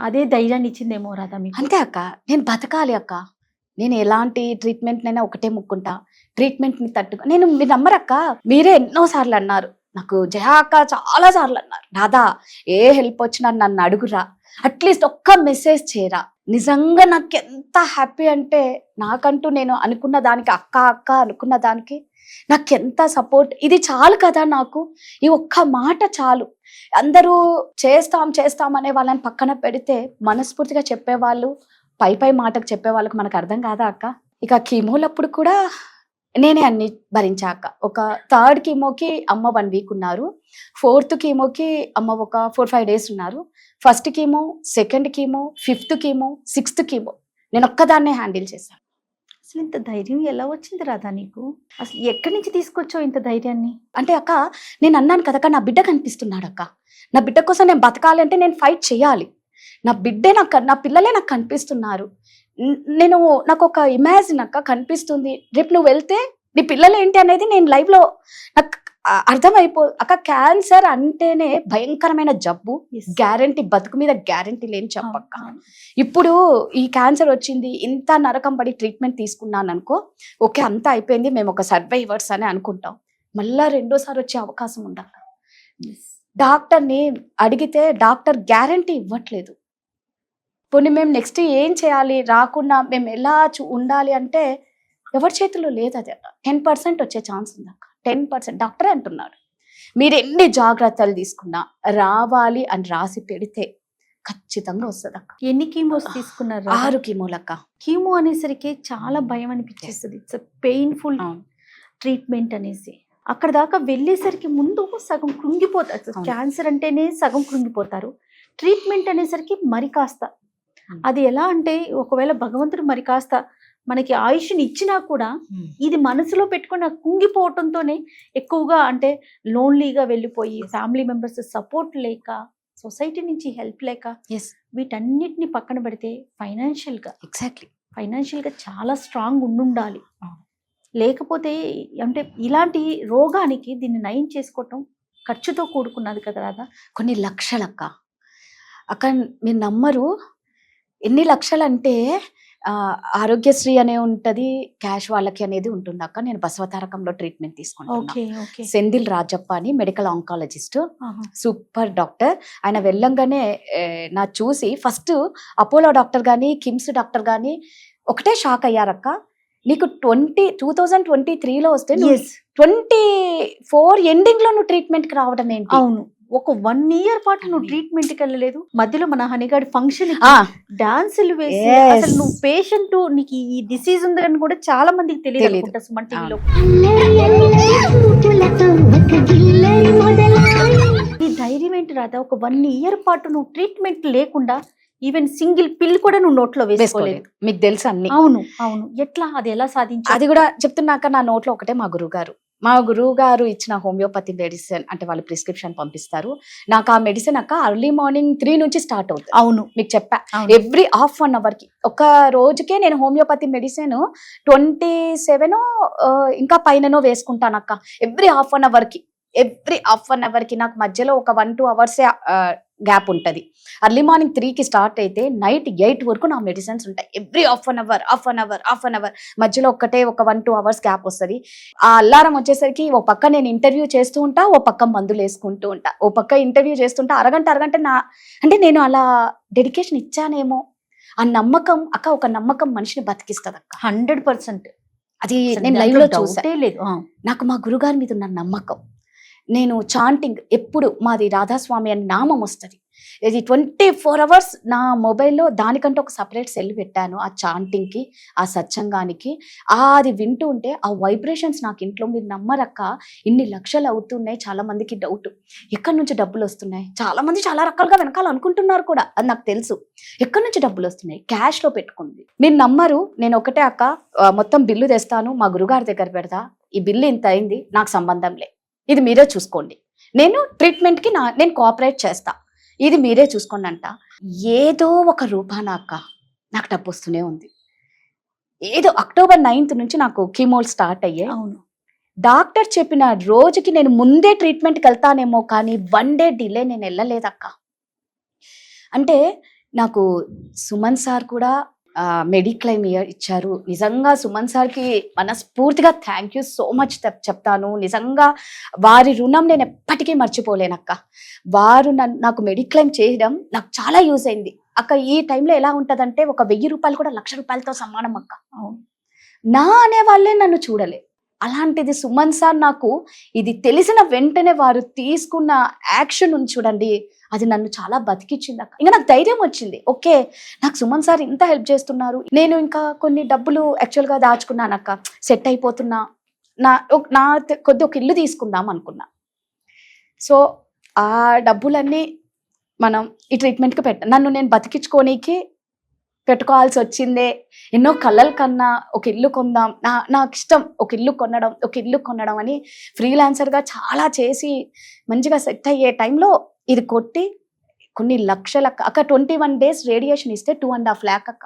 [SPEAKER 3] అదే ధైర్యాన్ని ఇచ్చిందేమో రాధా మీకు.
[SPEAKER 2] అంతే అక్క, నేను బతకాలి అక్క. నేను ఎలాంటి ట్రీట్మెంట్నైనా ఒకటే ముక్కుంటా, ట్రీట్మెంట్ని తట్టుగా. మీరు నమ్మరక్క, మీరే ఎన్నోసార్లు అన్నారు నాకు, జయా అక్క చాలా సార్లు అన్నారు, రాధా ఏ హెల్ప్ వచ్చినా నన్ను అడుగురా, అట్లీస్ట్ ఒక్క మెసేజ్ చేయరా. నిజంగా నాకు ఎంత హ్యాపీ అంటే, నాకంటూ నేను అనుకున్న దానికి అక్క అక్క అనుకున్న దానికి నాకు ఎంత సపోర్ట్. ఇది చాలు కదా నాకు, ఈ ఒక్క మాట చాలు. అందరూ చేస్తాం అనే వాళ్ళని పక్కన పెడితే మనస్ఫూర్తిగా చెప్పేవాళ్ళు, పై మాటకు చెప్పే వాళ్ళకి మనకు అర్థం కాదా అక్క. ఇక కీమోలప్పుడు కూడా నేనే అన్ని భరించాక. ఒక 3rd కీమోకి అమ్మ 1 వీక్ ఉన్నారు, 4th కీమోకి అమ్మ ఒక 4-5 డేస్ ఉన్నారు, 1st chemo, 2nd chemo, 5th chemo, 6th chemo నేను ఒక్కదాన్నే హ్యాండిల్ చేశాను.
[SPEAKER 3] అసలు ఇంత ధైర్యం ఎలా వచ్చింది రాధా నీకు? అసలు ఎక్కడి నుంచి తీసుకొచ్చావు ఇంత ధైర్యాన్ని?
[SPEAKER 2] అంటే అక్క, నేను అన్నాను కదక్క, నా బిడ్డ కనిపిస్తున్నాడు అక్క. నా బిడ్డ కోసం నేను బతకాలి అంటే నేను ఫైట్ చేయాలి. నా బిడ్డే నా పిల్లలే నాకు కనిపిస్తున్నారు. నాకు ఒక ఇమాజిన్ అక్క కనిపిస్తుంది, రేపు నువ్వు వెళ్తే నీ పిల్లలు ఏంటి అనేది నేను లైవ్ లో నాకు అర్థమైపో అక్క. క్యాన్సర్ అంటేనే భయంకరమైన జబ్బు, గ్యారంటీ, బతుకు మీద గ్యారంటీ లేని చెప్పక్క. ఇప్పుడు ఈ క్యాన్సర్ వచ్చింది, ఇంత నరకం పడి ట్రీట్మెంట్ తీసుకున్నాను అనుకో, ఓకే అంతా అయిపోయింది, మేము ఒక సర్వైవర్స్ అని అనుకుంటాం. మళ్ళా 2వ సారి వచ్చే అవకాశం ఉండక్క. డాక్టర్ని అడిగితే డాక్టర్ గ్యారంటీ ఇవ్వట్లేదు. పోనీ మేము నెక్స్ట్ ఏం చేయాలి, రాకుండా మేము ఎలా ఉండాలి అంటే ఎవరి చేతిలో లేదు. అది 10% వచ్చే ఛాన్స్ ఉంది అక్క, 10%. డాక్టరే అంటున్నాడు, మీరు ఎన్ని జాగ్రత్తలు తీసుకున్నా రావాలి అని రాసి పెడితే ఖచ్చితంగా వస్తుంది అక్క.
[SPEAKER 3] ఎన్ని కీమోస్ తీసుకున్నారు?
[SPEAKER 2] 6 కీమోలక్క.
[SPEAKER 3] కీమో అనేసరికి చాలా భయం అనిపించేస్తుంది. ఇట్స్ పెయిన్ఫుల్ ట్రీట్మెంట్ అనేసి. అక్కడ దాకా వెళ్ళేసరికి ముందు సగం కృంగిపోతారు. క్యాన్సర్ అంటేనే సగం కృంగిపోతారు, ట్రీట్మెంట్ అనేసరికి మరి కాస్త. అది ఎలా అంటే, ఒకవేళ భగవంతుడు మరి కాస్త మనకి ఆయుష్ని ఇచ్చినా కూడా ఇది మనసులో పెట్టుకుని కుంగిపోవటంతోనే ఎక్కువగా, అంటే లోన్లీగా వెళ్ళిపోయి, ఫ్యామిలీ మెంబర్స్ సపోర్ట్ లేక, సొసైటీ నుంచి హెల్ప్ లేక, వీటన్నిటిని పక్కన పెడితే ఫైనాన్షియల్గా చాలా స్ట్రాంగ్ ఉండాలి. లేకపోతే అంటే ఇలాంటి రోగానికి దీన్ని నయం చేసుకోవటం ఖర్చుతో కూడుకున్నది కదా రాదా.
[SPEAKER 2] కొన్ని లక్షలక్క. అక్క మీరు నమ్మరు, ఎన్ని లక్షలు అంటే ఆరోగ్యశ్రీ అనే ఉంటది, క్యాష్ వాళ్ళకి అనేది ఉంటుంది అక్క. నేను బసవతారకంలో ట్రీట్మెంట్ తీసుకుంటాను. సెంధిల్ రాజప్ప అని మెడికల్ ఆంకాలజిస్ట్, సూపర్ డాక్టర్. ఆయన వెళ్ళంగానే నా చూసి ఫస్ట్ అపోలో డాక్టర్ గాని, కిమ్స్ డాక్టర్ గాని ఒకటే షాక్ అయ్యారక్క. నీకు 2023లో వస్తే 24 ఎండింగ్ లో నువ్వు ట్రీట్మెంట్ కి రావడం ఏంటి?
[SPEAKER 3] అవును, ఒక 1 year పాటు నువ్వు ట్రీట్మెంట్ కి వెళ్ళలేదు. మధ్యలో మన హనీగాడి ఫంక్షన్ డాన్సులు వేసి, అసలు నువ్వు పేషెంట్, నీకు ఈ డిసీజ్ ఉందని కూడా చాలా మందికి తెలియదు. సుమన్ టీవీలో నీ ధైర్యం ఏంటి రాదా? ఒక 1 year పాటు నువ్వు ట్రీట్మెంట్ లేకుండా ఈవెన్ సింగిల్ పిల్ కూడా నువ్వు నోట్లో వేసుకోలేదు.
[SPEAKER 2] మీకు తెలుసు అన్ని.
[SPEAKER 3] అవును, ఎట్లా, అది ఎలా సాధించా?
[SPEAKER 2] అది కూడా చెప్తున్నాక నా నోట్లో ఒకటే మా గురువు గారు ఇచ్చిన హోమియోపతి మెడిసిన్, అంటే వాళ్ళు ప్రిస్క్రిప్షన్ పంపిస్తారు నాకు. ఆ మెడిసిన్ అక్క ఎర్లీ మార్నింగ్ 3 నుంచి స్టార్ట్ అవుతుంది.
[SPEAKER 3] అవును,
[SPEAKER 2] మీకు చెప్పా, ఎవ్రీ హాఫ్ 1 hour కి. ఒక రోజుకే నేను హోమియోపతి మెడిసిన్ 27 ఇంకా పైననో వేసుకుంటాను అక్క. ఎవ్రీ హాఫ్ 1 hour కి నాకు మధ్యలో ఒక 1-2 hours గ్యాప్ ఉంటది. ఎర్లీ మార్నింగ్ 3కి స్టార్ట్ అయితే నైట్ 8 వరకు నా మెడిసిన్స్ ఉంటాయి. ఎవ్రీ హాఫ్ అన్ అవర్ మధ్యలో ఒక 1-2 hours గ్యాప్ వస్తుంది. ఆ అల్లారం వచ్చేసరికి ఓ పక్క నేను ఇంటర్వ్యూ చేస్తూ ఉంటా, ఓ పక్క మందులు వేసుకుంటూ ఉంటా. ఓ పక్క ఇంటర్వ్యూ చేస్తుంటా, అరగంట అంటే నేను అలా డెడికేషన్ ఇచ్చానేమో ఆ నమ్మకం అక్క. ఒక నమ్మకం మనిషిని బతికిస్తుంది అక్క,
[SPEAKER 3] 100%.
[SPEAKER 2] అది నేను లైవ్ లో చూసలేదు. నాకు మా గురుగారి మీద ఉన్న నమ్మకం. నేను చాంటింగ్ ఎప్పుడు, మాది రాధాస్వామి అని నామం వస్తుంది, ఇది 24 hours నా మొబైల్లో దానికంటే ఒక సపరేట్ సెల్ పెట్టాను ఆ చాంటింగ్కి, ఆ సత్సంగానికి. అది వింటూ ఉంటే ఆ వైబ్రేషన్స్ నాకు ఇంట్లో, మీరు నమ్మరక్క, ఇన్ని లక్షలు అవుతున్నాయి. చాలా మందికి డౌట్, ఎక్కడి నుంచి డబ్బులు వస్తున్నాయి, చాలా మంది చాలా రకాలుగా వెనకాల అనుకుంటున్నారు కూడా, అది నాకు తెలుసు. ఎక్కడి నుంచి డబ్బులు వస్తున్నాయి, క్యాష్లో పెట్టుకుంది. మీరు నమ్మరు, నేను ఒకటే అక్క, మొత్తం బిల్లు తెస్తాను, మా గురుగారి దగ్గర పెడతా, ఈ బిల్లు ఇంత అయింది, నాకు సంబంధం లే, ఇది మీరే చూసుకోండి, నేను ట్రీట్మెంట్కి నేను కోఆపరేట్ చేస్తా, ఇది మీరే చూసుకోండి అంట. ఏదో ఒక రూపాన అక్క నాకు డబ్బు వస్తూనే ఉంది. ఏదో October 9th నుంచి నాకు కీమోలు స్టార్ట్ అయ్యాయి.
[SPEAKER 3] అవును,
[SPEAKER 2] డాక్టర్ చెప్పిన రోజుకి నేను ముందే ట్రీట్మెంట్కి వెళ్తానేమో, కానీ 1 day డిలే నేను వెళ్ళలేదక్క. అంటే నాకు సుమన్ సార్ కూడా మెడిక్లైమ్ ఇచ్చారు. నిజంగా సుమన్ సార్కి మనస్ఫూర్తిగా థ్యాంక్ యూ సో మచ్ చెప్తాను. నిజంగా వారి రుణం నేను ఎప్పటికీ మర్చిపోలేనక్క. వారు నాకు మెడిక్లైమ్ చేయడం నాకు చాలా యూజ్ అయింది అక్క. ఈ టైంలో ఎలా ఉంటుందంటే, ఒక 1000 రూపాయలు కూడా 1,00,000 రూపాయలతో సమానం అక్క. నా అనే వాళ్ళే నన్ను చూడలే, అలాంటిది సుమన్ సార్ నాకు ఇది తెలిసిన వెంటనే వారు తీసుకున్న యాక్షన్ ఉంది చూడండి, అది నన్ను చాలా బతికిచ్చింది అక్క. ఇంకా నాకు ధైర్యం వచ్చింది, ఓకే నాకు సుమన్ సార్ ఇంత హెల్ప్ చేస్తున్నారు, నేను ఇంకా కొన్ని డబ్బులు యాక్చువల్గా దాచుకున్నాను అక్క, సెట్ అయిపోతున్నా, నా కొద్ది ఒక ఇల్లు తీసుకుందాం అనుకున్నా. సో ఆ డబ్బులన్నీ మనం ఈ ట్రీట్మెంట్కి నన్ను నేను బతికించుకోనీకి పెట్టుకోవాల్సి వచ్చిందే. ఎన్నో కళ్ళల కన్నా ఒక ఇల్లు కొందాం, నాకు ఇష్టం ఒక ఇల్లు కొనడం అని ఫ్రీలాన్సర్గా చాలా చేసి మంచిగా సెట్ అయ్యే టైంలో ఇది కొట్టి కొన్ని లక్షల అక్క. 21 days రేడియేషన్ ఇస్తే 2.5 lakh అక్క.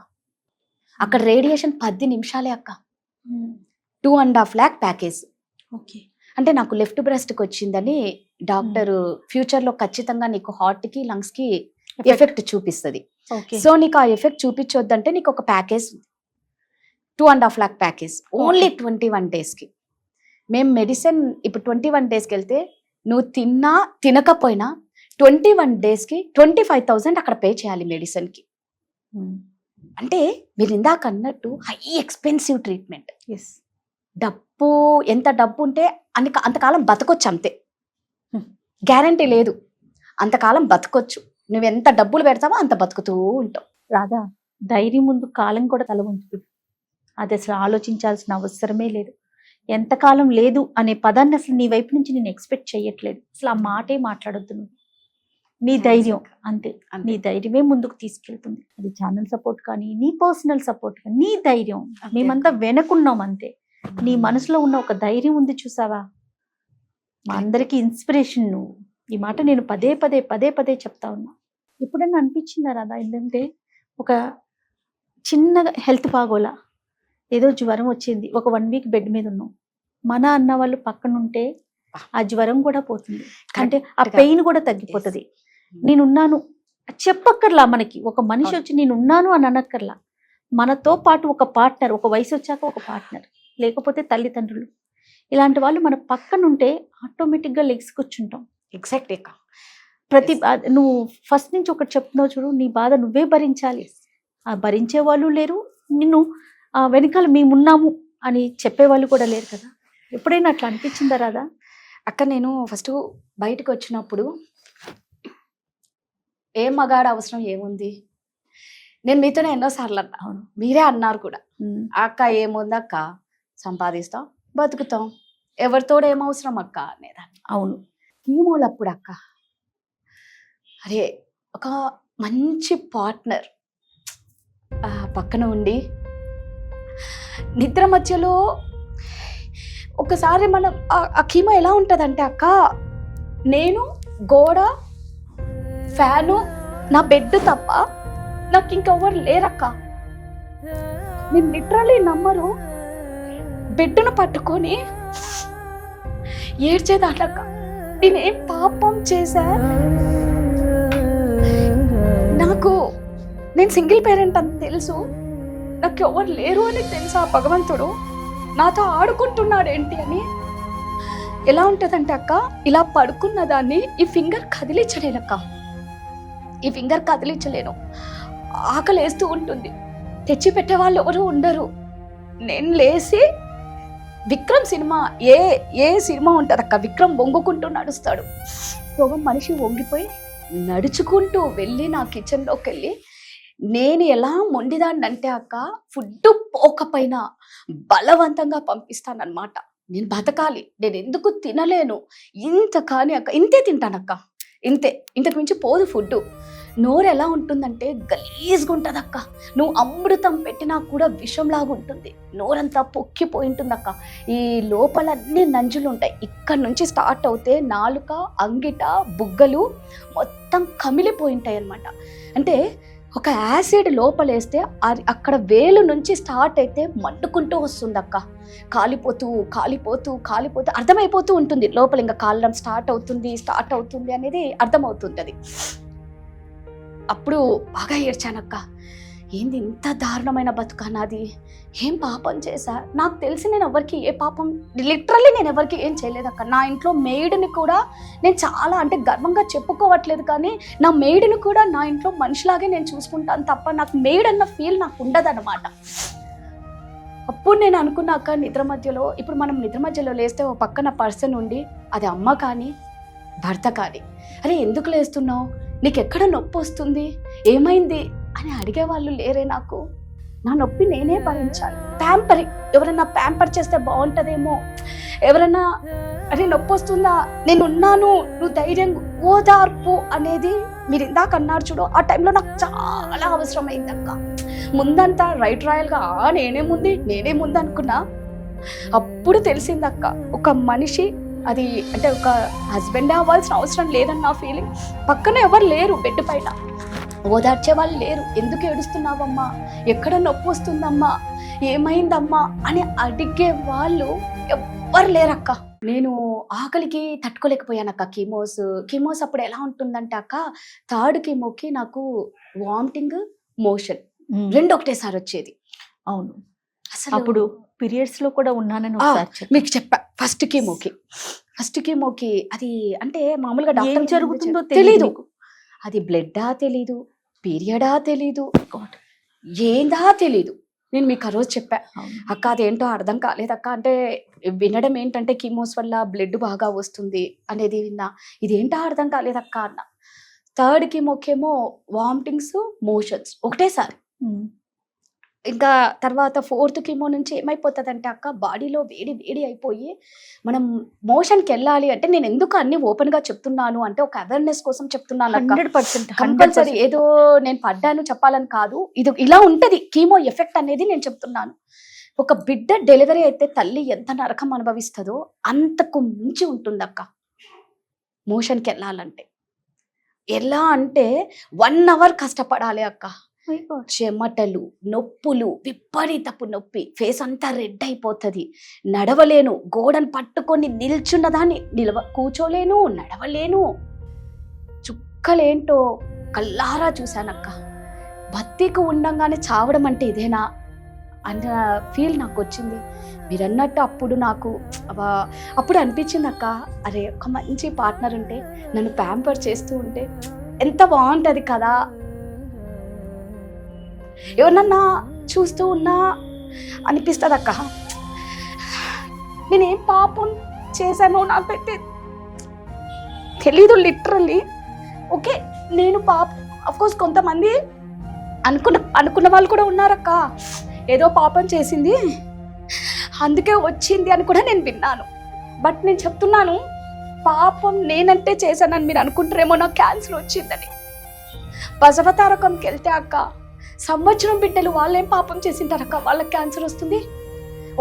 [SPEAKER 2] అక్కడ రేడియేషన్ 10 నిమిషాలే అక్క. 2.5 lakh ప్యాకేజ్.
[SPEAKER 3] ఓకే,
[SPEAKER 2] అంటే నాకు లెఫ్ట్ బ్రెస్ట్కి వచ్చిందని డాక్టర్ ఫ్యూచర్లో ఖచ్చితంగా నీకు హార్ట్కి లంగ్స్కి ఎఫెక్ట్ చూపిస్తుంది. సో నీకు ఆ ఎఫెక్ట్ చూపించొద్దంటే నీకు ఒక ప్యాకేజ్ 2.5 lakh ప్యాకేజ్ ఓన్లీ 21 daysకి. మేము మెడిసిన్ ఇప్పుడు 21 daysకి వెళ్తే నువ్వు తిన్నా తినకపోయినా 21 daysకి 25,000 అక్కడ పే చేయాలి మెడిసిన్కి. అంటే మీరు ఇందాక అన్నట్టు హై ఎక్స్పెన్సివ్ ట్రీట్మెంట్. డబ్బు ఎంత డబ్బు ఉంటే అంతకాలం బతకొచ్చు, అంతే, గ్యారంటీ లేదు, అంతకాలం బతకొచ్చు. నువ్వు ఎంత డబ్బులు పెడతావో అంత బతుకుతూ ఉంటావు.
[SPEAKER 3] రాధా, ధైర్యం ముందు కాలం కూడా తల వంచుతుంది. అది అసలు ఆలోచించాల్సిన అవసరమే లేదు. ఎంతకాలం లేదు అనే పదాన్ని అసలు నీ వైపు నుంచి నేను ఎక్స్పెక్ట్ చేయట్లేదు. అసలు ఆ మాటే మాట్లాడొద్దు నువ్వు. నీ ధైర్యం అంతే, నీ ధైర్యమే ముందుకు తీసుకెళ్తుంది. అది ఛానల్ సపోర్ట్ కానీ, నీ పర్సనల్ సపోర్ట్ కానీ, నీ ధైర్యం. మేమంతా వెనకున్నాం అంతే. నీ మనసులో ఉన్న ఒక ధైర్యం ఉంది చూసావా, మా అందరికి ఇన్స్పిరేషన్ నువ్వు. ఈ మాట నేను పదే పదే చెప్తా ఉన్నా. ఎప్పుడన్నా అనిపించిందా రాదా, ఏంటంటే ఒక చిన్నగా హెల్త్ బాగోలా, ఏదో జ్వరం వచ్చింది, ఒక 1 week బెడ్ మీద ఉన్నాం, మన అన్న వాళ్ళు పక్కన ఉంటే ఆ జ్వరం కూడా పోతుంది, అంటే ఆ పెయిన్ కూడా తగ్గిపోతుంది. నేనున్నాను చెప్పక్కర్లా, మనకి ఒక మనిషి వచ్చి నేనున్నాను అని అనక్కర్లా. మనతో పాటు ఒక పార్ట్నర్, ఒక వయసు వచ్చాక ఒక పార్ట్నర్, లేకపోతే తల్లిదండ్రులు, ఇలాంటి వాళ్ళు మన పక్కన ఉంటే ఆటోమేటిక్గా లెగ్స్ కూర్చుంటాం.
[SPEAKER 2] ఎగ్జాక్ట్.
[SPEAKER 3] నువ్వు ఫస్ట్ నుంచి ఒకటి చెప్తున్నావు చూడు, నీ బాధ నువ్వే భరించాలి. ఆ భరించే వాళ్ళు లేరు, నిన్ను వెనకాల మేమున్నాము అని చెప్పేవాళ్ళు కూడా లేరు కదా. ఎప్పుడైనా అట్లా అనిపించిందా రాదా?
[SPEAKER 2] అక్క, నేను ఫస్ట్ బయటకు వచ్చినప్పుడు ఏ మగాడు అవసరం ఏముంది, నేను మీతోనే ఎన్నోసార్లు అన్నా, మీరే అన్నారు కూడా, అక్క ఏముంది అక్క, సంపాదిస్తాం బతుకుతాం, ఎవరితోడు ఏమవసరం అక్క అనేదాన్ని.
[SPEAKER 3] అవును,
[SPEAKER 2] కీమోలప్పుడు అక్క, అరే ఒక మంచి పార్ట్నర్ పక్కన ఉండి నిద్ర మధ్యలో ఒకసారి మనం ఆ కీమో ఎలా ఉంటుందంటే అక్క, నేను గోడ, ఫ్యాను, నా బెడ్ తప్ప నాకు ఇంకెవరు లేరక్క. నేను లిటరలీ నమ్మరు, బెడ్డును పట్టుకొని ఏడ్చేదానక్క. నేనేం పాపం చేశా, నేను సింగిల్ పేరెంట్ అని తెలుసు, నాకు ఎవరు లేరు అని తెలుసు. ఆ భగవంతుడు నాతో ఆడుకుంటున్నాడు ఏంటి అని. ఎలా ఉంటుందంటే అక్క, ఇలా పడుకున్న దాన్ని ఈ ఫింగర్ కదిలించలేనక్క, ఈ ఫింగర్ కదిలించలేను. ఆకలి వేస్తూ ఉంటుంది, తెచ్చి పెట్టే వాళ్ళు ఎవరు ఉండరు. నేను లేచి విక్రమ్ సినిమా, ఏ సినిమా ఉంటుంది అక్క, విక్రమ్ వంగుకుంటూ నడుస్తాడు, సగం మనిషి వంగిపోయి నడుచుకుంటూ వెళ్ళి నా కిచెన్లోకి వెళ్ళి నేను ఎలా మొండిదాన్ని అంటే అక్క, ఫుడ్ పోకపోయినా బలవంతంగా పంపిస్తానన్నమాట. నేను బతకాలి, నేను ఎందుకు తినలేను, ఇంత కానీ అక్క ఇంతే తింటానక్క, ఇంతే, ఇంతకు మించి పోదు ఫుడ్. నోరు ఎలా ఉంటుందంటే గలీజ్గా ఉంటుంది అక్క, నువ్వు అమృతం పెట్టినా కూడా విషంలాగా ఉంటుంది, నోరంతా పొక్కిపోయి ఉంటుంది అక్క. ఈ లోపలన్నీ నంజులు ఉంటాయి, ఇక్కడ నుంచి స్టార్ట్ అవుతే నాలుక, అంగిట, బుగ్గలు మొత్తం కమిలిపోయి ఉంటాయి అన్నమాట. అంటే ఒక యాసిడ్ లోపలేస్తే అక్కడ వేలు నుంచి స్టార్ట్ అయితే మండుకుంటూ వస్తుంది అక్క, కాలిపోతూ కాలిపోతూ కాలిపోతూ అర్థమైపోతూ ఉంటుంది లోపల, ఇంకా కాలడం స్టార్ట్ అవుతుంది అనేది అర్థమవుతుంది. అది అప్పుడు బాగా ఏడ్చానక్క, ఏంది ఇంత దారుణమైన బతుకా నాది, ఏం పాపం చేశా, నాకు తెలిసి నేను ఎవరికి ఏ పాపం, లిటరల్లీ నేను ఎవరికి ఏం చేయలేదక్క. నా ఇంట్లో మెయిడ్ని కూడా నేను చాలా అంటే గర్వంగా చెప్పుకోవట్లేదు, కానీ నా మెయిడ్ని కూడా నా ఇంట్లో మనిషిలాగే నేను చూసుకుంటాను తప్ప నాకు మెయిడ్ అన్న ఫీల్ నాకు ఉండదన్నమాట. అప్పుడు నేను అనుకున్నాక నిద్ర మధ్యలో, ఇప్పుడు మనం నిద్ర మధ్యలో లేస్తే ఓ పక్కన పర్సన్ ఉండి, అది అమ్మ కానీ భర్త కానీ, అరే ఎందుకు లేస్తున్నావు, నీకు ఎక్కడ నొప్పి వస్తుంది, ఏమైంది అని అడిగే వాళ్ళు లేరే నాకు. నా నొప్పి నేనే భరించాలి. ప్యాంపరింగ్, ఎవరైనా ప్యాంపర్ చేస్తే బాగుంటుందేమో, ఎవరైనా అరే నొప్పి వస్తుందా, నేను ఉన్నాను, నువ్వు ధైర్యం, ఓదార్పు అనేది మీరు ఇందాక అన్నారు చూడు, ఆ టైంలో నాకు చాలా అవసరమైంది అక్క. ముందంతా రైట్ రాయల్గా నేనే ముందు అనుకున్నా. అప్పుడు తెలిసిందక్క, ఒక మనిషి అది అంటే ఒక హస్బెండ్ అవ్వాల్సిన అవసరం లేదని నా ఫీలింగ్. పక్కన ఎవరు లేరు, బెడ్ పైన ఓదార్చే వాళ్ళు లేరు. ఎందుకు ఏడుస్తున్నావమ్మా, ఎక్కడ నొప్పి వస్తుందమ్మా, ఏమైందమ్మా అని అడిగే వాళ్ళు ఎవ్వరు లేరక్క. నేను ఆకలికి తట్టుకోలేకపోయానక్క. కీమోస్ అప్పుడు ఎలా ఉంటుందంటే అక్క, థర్డ్ కీమోకి నాకు వామిటింగ్, మోషన్ రెండు ఒకటేసారి వచ్చేది.
[SPEAKER 3] అవును, అసలు అప్పుడు పీరియడ్స్ లో కూడా ఉన్నానని
[SPEAKER 2] మీకు చెప్పా. ఫస్ట్ కీమోకి అది అంటే మామూలుగా డాక్టర్
[SPEAKER 3] జరుగుతుందో
[SPEAKER 2] తెలీదు, అది బ్లడ్డా తెలీదు, పీరియడా తెలీదు, ఏందా తెలీదు. నేను మీకు ఆ రోజు చెప్పా, అక్క అదేంటో అర్థం కాలేదక్క. అంటే వినడం ఏంటంటే కీమోస్ వల్ల బ్లడ్ బాగా వస్తుంది అనేది విన్నా, ఇదేంటో అర్థం కాలేదక్క అన్న. థర్డ్ కీమోకేమో వామిటింగ్స్, మోషన్స్ ఒకటేసారి. ఇంకా తర్వాత ఫోర్త్ కీమో నుంచి ఏమైపోతుందంటే అక్క, బాడీలో వేడి అయిపోయి మనం మోషన్కి వెళ్ళాలి అంటే, నేను ఎందుకు అన్ని ఓపెన్ గా చెప్తున్నాను అంటే ఒక అవేర్నెస్ కోసం చెప్తున్నాను అక్క.
[SPEAKER 3] 100%
[SPEAKER 2] కంపల్సరీ ఏదో నేను పడ్డాను చెప్పాలని కాదు, ఇది ఇలా ఉంటది కీమో ఎఫెక్ట్ అనేది నేను చెప్తున్నాను. ఒక బిడ్డ డెలివరీ అయితే తల్లి ఎంత నరకం అనుభవిస్తుందో అంతకు మించి ఉంటుంది అక్క మోషన్కి వెళ్ళాలంటే. ఎలా అంటే 1 hour కష్టపడాలి అక్క, చెమటలు, నొప్పులు, విపరీతపు నొప్పి, ఫేస్ అంతా రెడ్ అయిపోతుంది, నడవలేను, గోడను పట్టుకొని నిల్చున్నదాన్ని కూర్చోలేను, నడవలేను, చుక్కలేంటో కల్లారా చూశానక్క. బతికి ఉండంగానే చావడం అంటే ఇదేనా అన్న ఫీల్ నాకు వచ్చింది. మీరు అన్నట్టు అప్పుడు అనిపించింది అక్క, అరే ఒక మంచి పార్ట్నర్ ఉంటే నన్ను ప్యాంపర్ చేస్తూ ఉంటే ఎంత బాగుంటుంది కదా, ఎవరన్నా చూస్తూ ఉన్నా అనిపిస్తుంది అక్క. నేనేం పాపం చేశానో నాకైతే తెలీదు లిటరల్లీ. ఓకే, నేను అఫ్కోర్స్ కొంతమంది అనుకున్న వాళ్ళు కూడా ఉన్నారక్క, ఏదో పాపం చేసింది అందుకే వచ్చింది అని కూడా నేను విన్నాను. బట్ నేను చెప్తున్నాను, పాపం నేనంటే చేశానని మీరు అనుకుంటారేమో, నాకు క్యాన్సర్ వచ్చిందని. బసవతారకంకి వెళ్తే అక్క, సంవత్సరం బిడ్డలు వాళ్ళేం పాపం చేసింటారక్క, వాళ్ళకి క్యాన్సర్ వస్తుంది.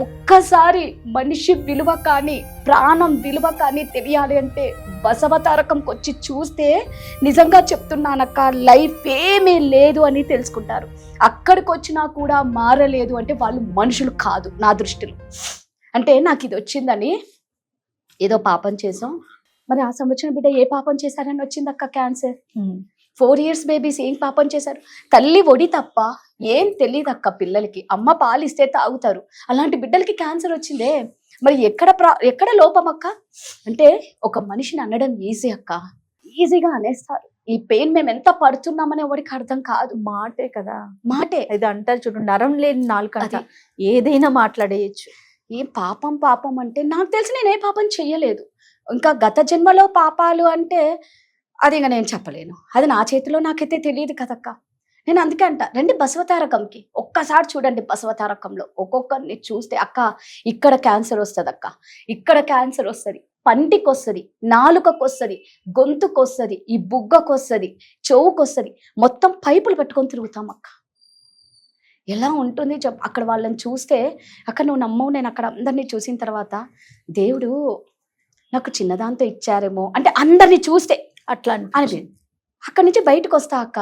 [SPEAKER 2] ఒక్కసారి మనిషి విలువ కానీ ప్రాణం విలువ కానీ తెలియాలి అంటే బసవతారకంకి వచ్చి చూస్తే నిజంగా చెప్తున్నానక్క, లైఫ్ ఏమీ లేదు అని తెలుసుకుంటారు. అక్కడికి వచ్చినా కూడా మారలేదు అంటే వాళ్ళు మనుషులు కాదు నా దృష్టిలో. అంటే నాకు ఇది వచ్చిందని ఏదో పాపం చేసాం, మరి ఆ సంవత్సరం బిడ్డ ఏ పాపం చేశారని వచ్చింది అక్క క్యాన్సర్. 4 years బేబీస్ ఏం పాపం చేశారు, తల్లి ఒడి తప్ప ఏం తెలియదు అక్క పిల్లలకి. అమ్మ పాలిస్తే తాగుతారు, అలాంటి బిడ్డలకి క్యాన్సర్ వచ్చిందే. మరి ఎక్కడ లోపం అక్క అంటే, ఒక మనిషిని అనడం ఈజీ అక్క, ఈజీగా అనేస్తారు. ఈ పెయిన్ మేము ఎంత పడుతున్నామని ఎవరికి అర్థం కాదు.
[SPEAKER 3] మాటే కదా,
[SPEAKER 2] మాటే.
[SPEAKER 3] ఇది అంటారు చూడు, నరం లేని నాలుక, ఏదైనా మాట్లాడేయచ్చు.
[SPEAKER 2] ఏం పాపం అంటే నాకు తెలిసి నేను ఏ పాపం చెయ్యలేదు. ఇంకా గత జన్మలో పాపాలు అంటే అది ఇంకా నేను చెప్పలేను. అది నా చేతిలో నాకైతే తెలియదు కదక్క. నేను అందుకే అంట, రండి బసవతారకంకి ఒక్కసారి చూడండి. బసవతారకంలో ఒక్కొక్కరిని చూస్తే అక్క ఇక్కడ క్యాన్సర్ వస్తుంది అక్క, ఇక్కడ క్యాన్సర్ వస్తుంది, పంటికి వస్తుంది, నాలుకకు వస్తుంది, గొంతుకు వస్తుంది, ఈ బుగ్గకు వస్తుంది, చెవుకు వస్తుంది, మొత్తం పైపులు పెట్టుకొని తిరుగుతాం అక్క. ఎలా ఉంటుంది అక్కడ వాళ్ళని చూస్తే. అక్కడ నువ్వు నమ్మవు, నేను అక్కడ అందరినీ చూసిన తర్వాత దేవుడు నాకు చిన్నదాంతో ఇచ్చారేమో అంటే అందరినీ చూస్తే
[SPEAKER 3] అట్లా
[SPEAKER 2] అనిపించింది. అక్కడి నుంచి బయటకు వస్తా అక్క,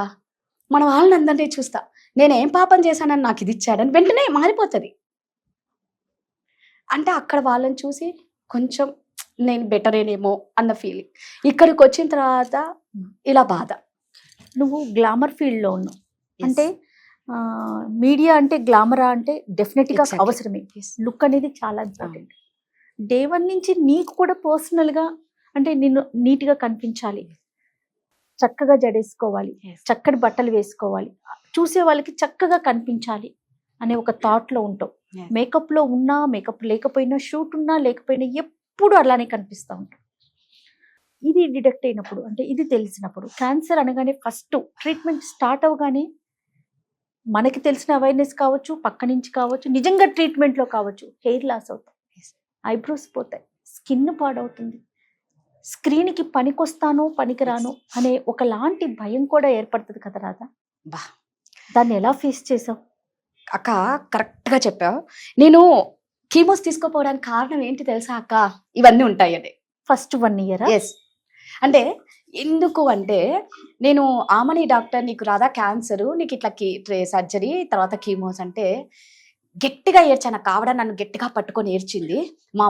[SPEAKER 2] మన వాళ్ళని అందరినీ చూస్తా, నేనేం పాపం చేశానని నాకు ఇది ఇచ్చాడని వెంటనే మారిపోతుంది. అంటే అక్కడ వాళ్ళని చూసి కొంచెం నేను బెటరేనేమో అన్న ఫీలింగ్. ఇక్కడికి వచ్చిన తర్వాత ఇలా బాధ.
[SPEAKER 3] నువ్వు గ్లామర్ ఫీల్డ్లో ఉన్నావు అంటే మీడియా అంటే గ్లామరా అంటే డెఫినెట్గా
[SPEAKER 2] Exactly.
[SPEAKER 3] అవసరమే.
[SPEAKER 2] Yes.
[SPEAKER 3] లుక్ అనేది చాలా ఇంపార్టెంట్. డే 1 నుంచి నీకు కూడా పర్సనల్గా అంటే నిన్ను నీట్గా కనిపించాలి, చక్కగా జడేసుకోవాలి,
[SPEAKER 2] Yes.
[SPEAKER 3] చక్కటి బట్టలు వేసుకోవాలి, చూసే వాళ్ళకి చక్కగా కనిపించాలి అనే ఒక థాట్లో ఉంటావు.
[SPEAKER 2] Yes.
[SPEAKER 3] మేకప్లో ఉన్నా మేకప్ లేకపోయినా, షూట్ ఉన్నా లేకపోయినా ఎప్పుడు అలానే కనిపిస్తూ ఉంటావు. ఇది డిటెక్ట్ అయినప్పుడు అంటే ఇది తెలిసినప్పుడు క్యాన్సర్ అనగానే ఫస్ట్ ట్రీట్మెంట్ స్టార్ట్ అవగానే మనకి తెలిసిన అవేర్నెస్ కావచ్చు, పక్క నుంచి కావచ్చు, నిజంగా ట్రీట్మెంట్లో కావచ్చు, హెయిర్ లాస్ అవుతాయి,
[SPEAKER 2] Yes.
[SPEAKER 3] ఐబ్రోస్ పోతాయి, స్కిన్ పాడవుతుంది, స్క్రీన్కి పనికొస్తాను పనికిరాను అనే ఒకలాంటి భయం కూడా ఏర్పడుతుంది కదా రాధా.
[SPEAKER 2] బా
[SPEAKER 3] దాన్ని ఎలా ఫేస్ చేసావు?
[SPEAKER 2] అక్క కరెక్ట్గా చెప్పావు. నేను కీమోస్ తీసుకోపోవడానికి కారణం ఏంటి తెలుసా అక్క? ఇవన్నీ ఉంటాయండి.
[SPEAKER 3] ఫస్ట్ 1 year
[SPEAKER 2] ఎస్, అంటే ఎందుకు అంటే నేను ఆమని డాక్టర్, నీకు రాదా క్యాన్సర్, నీకు ఇట్లా సర్జరీ తర్వాత కీమోస్ అంటే గట్టిగా ఏడ్చాను. ఆవిడ నన్ను గట్టిగా పట్టుకొని ఏడ్చింది. మా